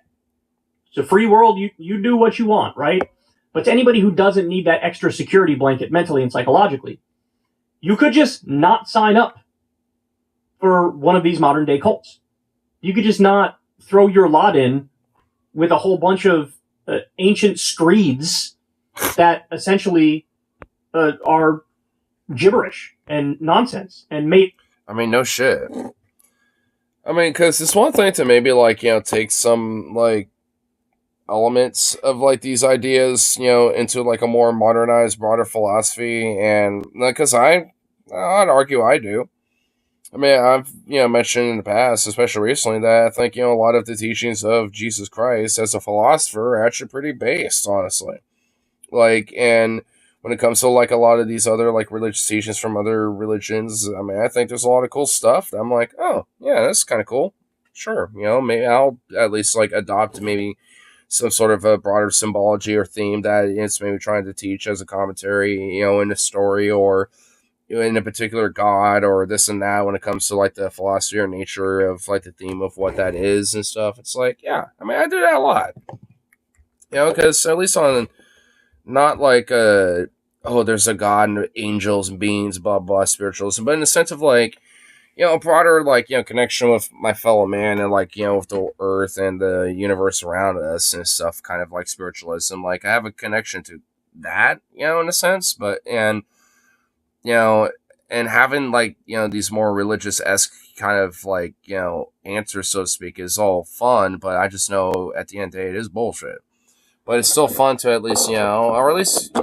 It's a free world. You do what you want, right? But to anybody who doesn't need that extra security blanket mentally and psychologically, you could just not sign up for one of these modern day cults. You could just not throw your lot in with a whole bunch of ancient screeds that essentially are gibberish and nonsense and I mean, no shit. I mean, because it's one thing to maybe, like, take some, like, elements of, like, these ideas, into, like, a more modernized, broader philosophy, and, because I'd argue I do. I mean, I've, mentioned in the past, especially recently, that I think, a lot of the teachings of Jesus Christ as a philosopher are actually pretty based, honestly. Like, and when it comes to, like, a lot of these other, like, religious teachings from other religions, I mean, I think there's a lot of cool stuff that I'm like, oh, yeah, that's kind of cool. Sure, maybe I'll at least, like, adopt maybe some sort of a broader symbology or theme that it's maybe trying to teach as a commentary, in a story, or in a particular god, or this and that when it comes to, like, the philosophy or nature of, like, the theme of what that is and stuff. It's like, yeah, I mean, I do that a lot. Because at least on, not like there's a god and angels and beings, blah blah, spiritualism, but in the sense of, like, a broader, like, connection with my fellow man, and, like, with the earth and the universe around us and stuff, kind of like spiritualism. Like, I have a connection to that, in a sense, but, and having, like, these more religious-esque kind of, like, answers, so to speak, is all fun, but I just know at the end of the day it is bullshit. But it's still fun to at least, or at least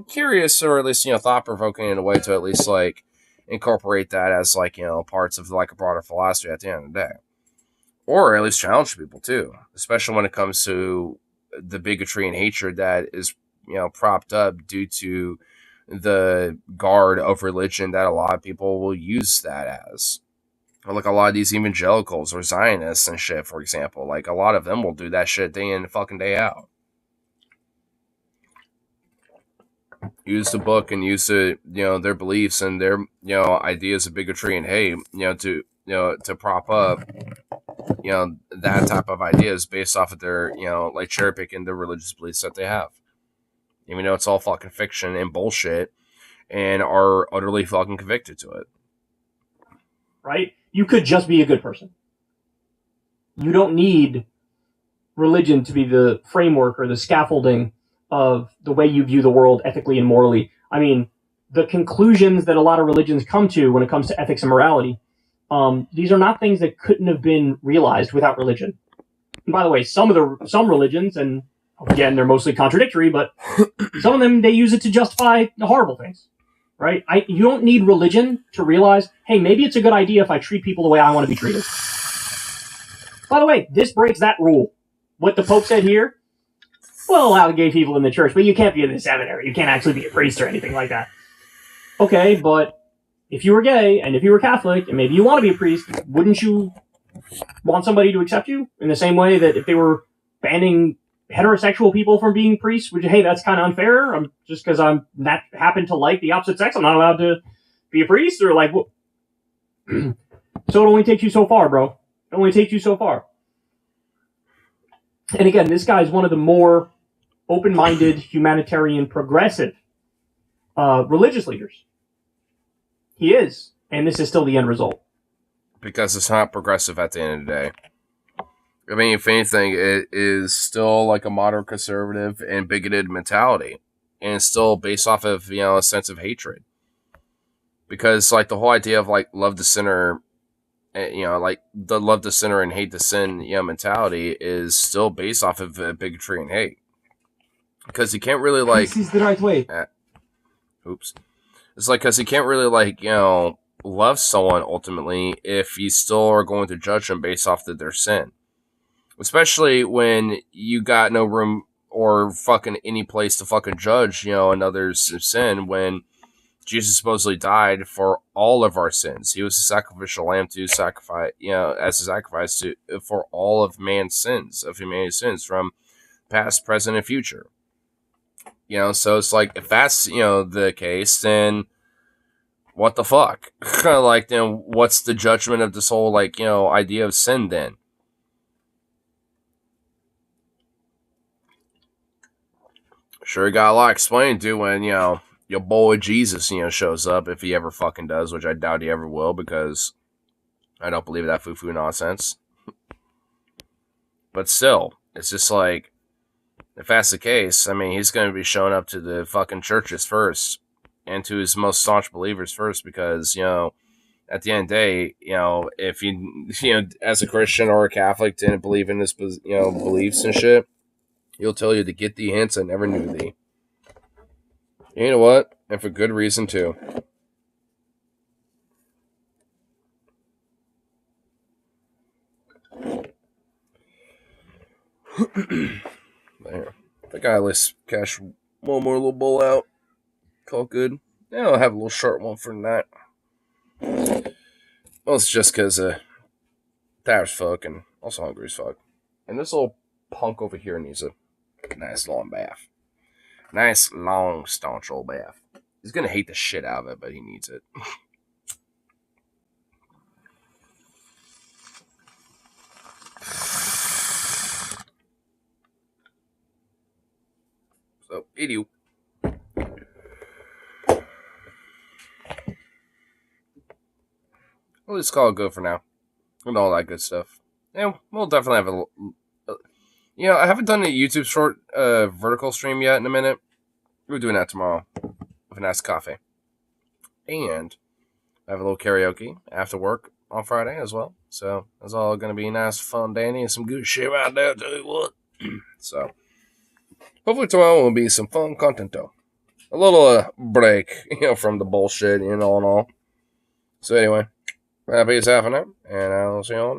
curious, or at least, thought-provoking in a way to at least, like, incorporate that as, like, parts of, like, a broader philosophy at the end of the day. or at least challenge people too, especially when it comes to the bigotry and hatred that is, propped up due to the guard of religion that a lot of people will use that as. Or like a lot of these evangelicals or Zionists and shit, for example. Like a lot of them will do that shit day in and fucking day out. Use the book and use the, their beliefs and their, ideas of bigotry and hate, to prop up, that type of ideas based off of their, like cherry picking the religious beliefs that they have. Even though it's all fucking fiction and bullshit, and are utterly fucking convicted to it. Right? You could just be a good person. You don't need religion to be the framework or the scaffolding of the way you view the world ethically and morally. I mean, the conclusions that a lot of religions come to when it comes to ethics and morality, these are not things that couldn't have been realized without religion. And by the way, some religions, and again, they're mostly contradictory, but some of them, they use it to justify the horrible things, right? You don't need religion to realize, hey, maybe it's a good idea if I treat people the way I want to be treated. By the way, this breaks that rule. What the Pope said here, we'll allow gay people in the church, but you can't be in the seminary. You can't actually be a priest or anything like that. Okay, but if you were gay and if you were Catholic and maybe you want to be a priest, wouldn't you want somebody to accept you in the same way that if they were banning heterosexual people from being priests, would you, hey, that's kind of unfair? Just because I'm not happen to like the opposite sex, I'm not allowed to be a priest? Or like, what? So it only takes you so far, bro. It only takes you so far. And again, this guy is one of the more open-minded, humanitarian, progressive religious leaders. He is. And this is still the end result. Because it's not progressive at the end of the day. I mean, if anything, it is still like a modern conservative and bigoted mentality. And it's still based off of, a sense of hatred. Because, like, the whole idea of, like, love the sinner, like, the love the sinner and hate the sin, mentality is still based off of bigotry and hate. Because you can't really, like... This is the right way. Oops. It's like, because you can't really, like, love someone ultimately if you still are going to judge them based off of their sin. Especially when you got no room or fucking any place to fucking judge, another's sin when Jesus supposedly died for all of our sins. He was a sacrificial lamb to sacrifice, as a sacrifice for all of man's sins, of humanity's sins, from past, present, and future. So it's like, if that's, the case, then what the fuck? Like, then what's the judgment of this whole, like, idea of sin then? Sure, got a lot explained to when, your boy Jesus, shows up, if he ever fucking does, which I doubt he ever will, because I don't believe that foo-foo nonsense. But still, it's just like, if that's the case, I mean, he's going to be showing up to the fucking churches first, and to his most staunch believers first, because, at the end of the day, if you, as a Christian or a Catholic didn't believe in his, beliefs and shit, he'll tell you to get thee hence, I never knew thee. You know what? And for good reason, too. There. I think I at least cash one more little bowl out. Call good. Yeah, I'll have a little short one for tonight. Well, it's just because tired as fuck and also hungry as fuck. And this little punk over here needs a nice long bath. Nice, long, staunch old bath. He's gonna hate the shit out of it, but he needs it. So, idiot. We'll just call it good for now. And all that good stuff. Yeah, we'll definitely have I haven't done a YouTube short vertical stream yet in a minute. We're doing that tomorrow with a nice coffee. And I have a little karaoke after work on Friday as well. So it's all going to be nice, fun, dandy, and some good shit right there, tell you what. So hopefully tomorrow will be some fun content, though. A little break, from the bullshit, and all. So anyway, happy it's happening, and I'll see you all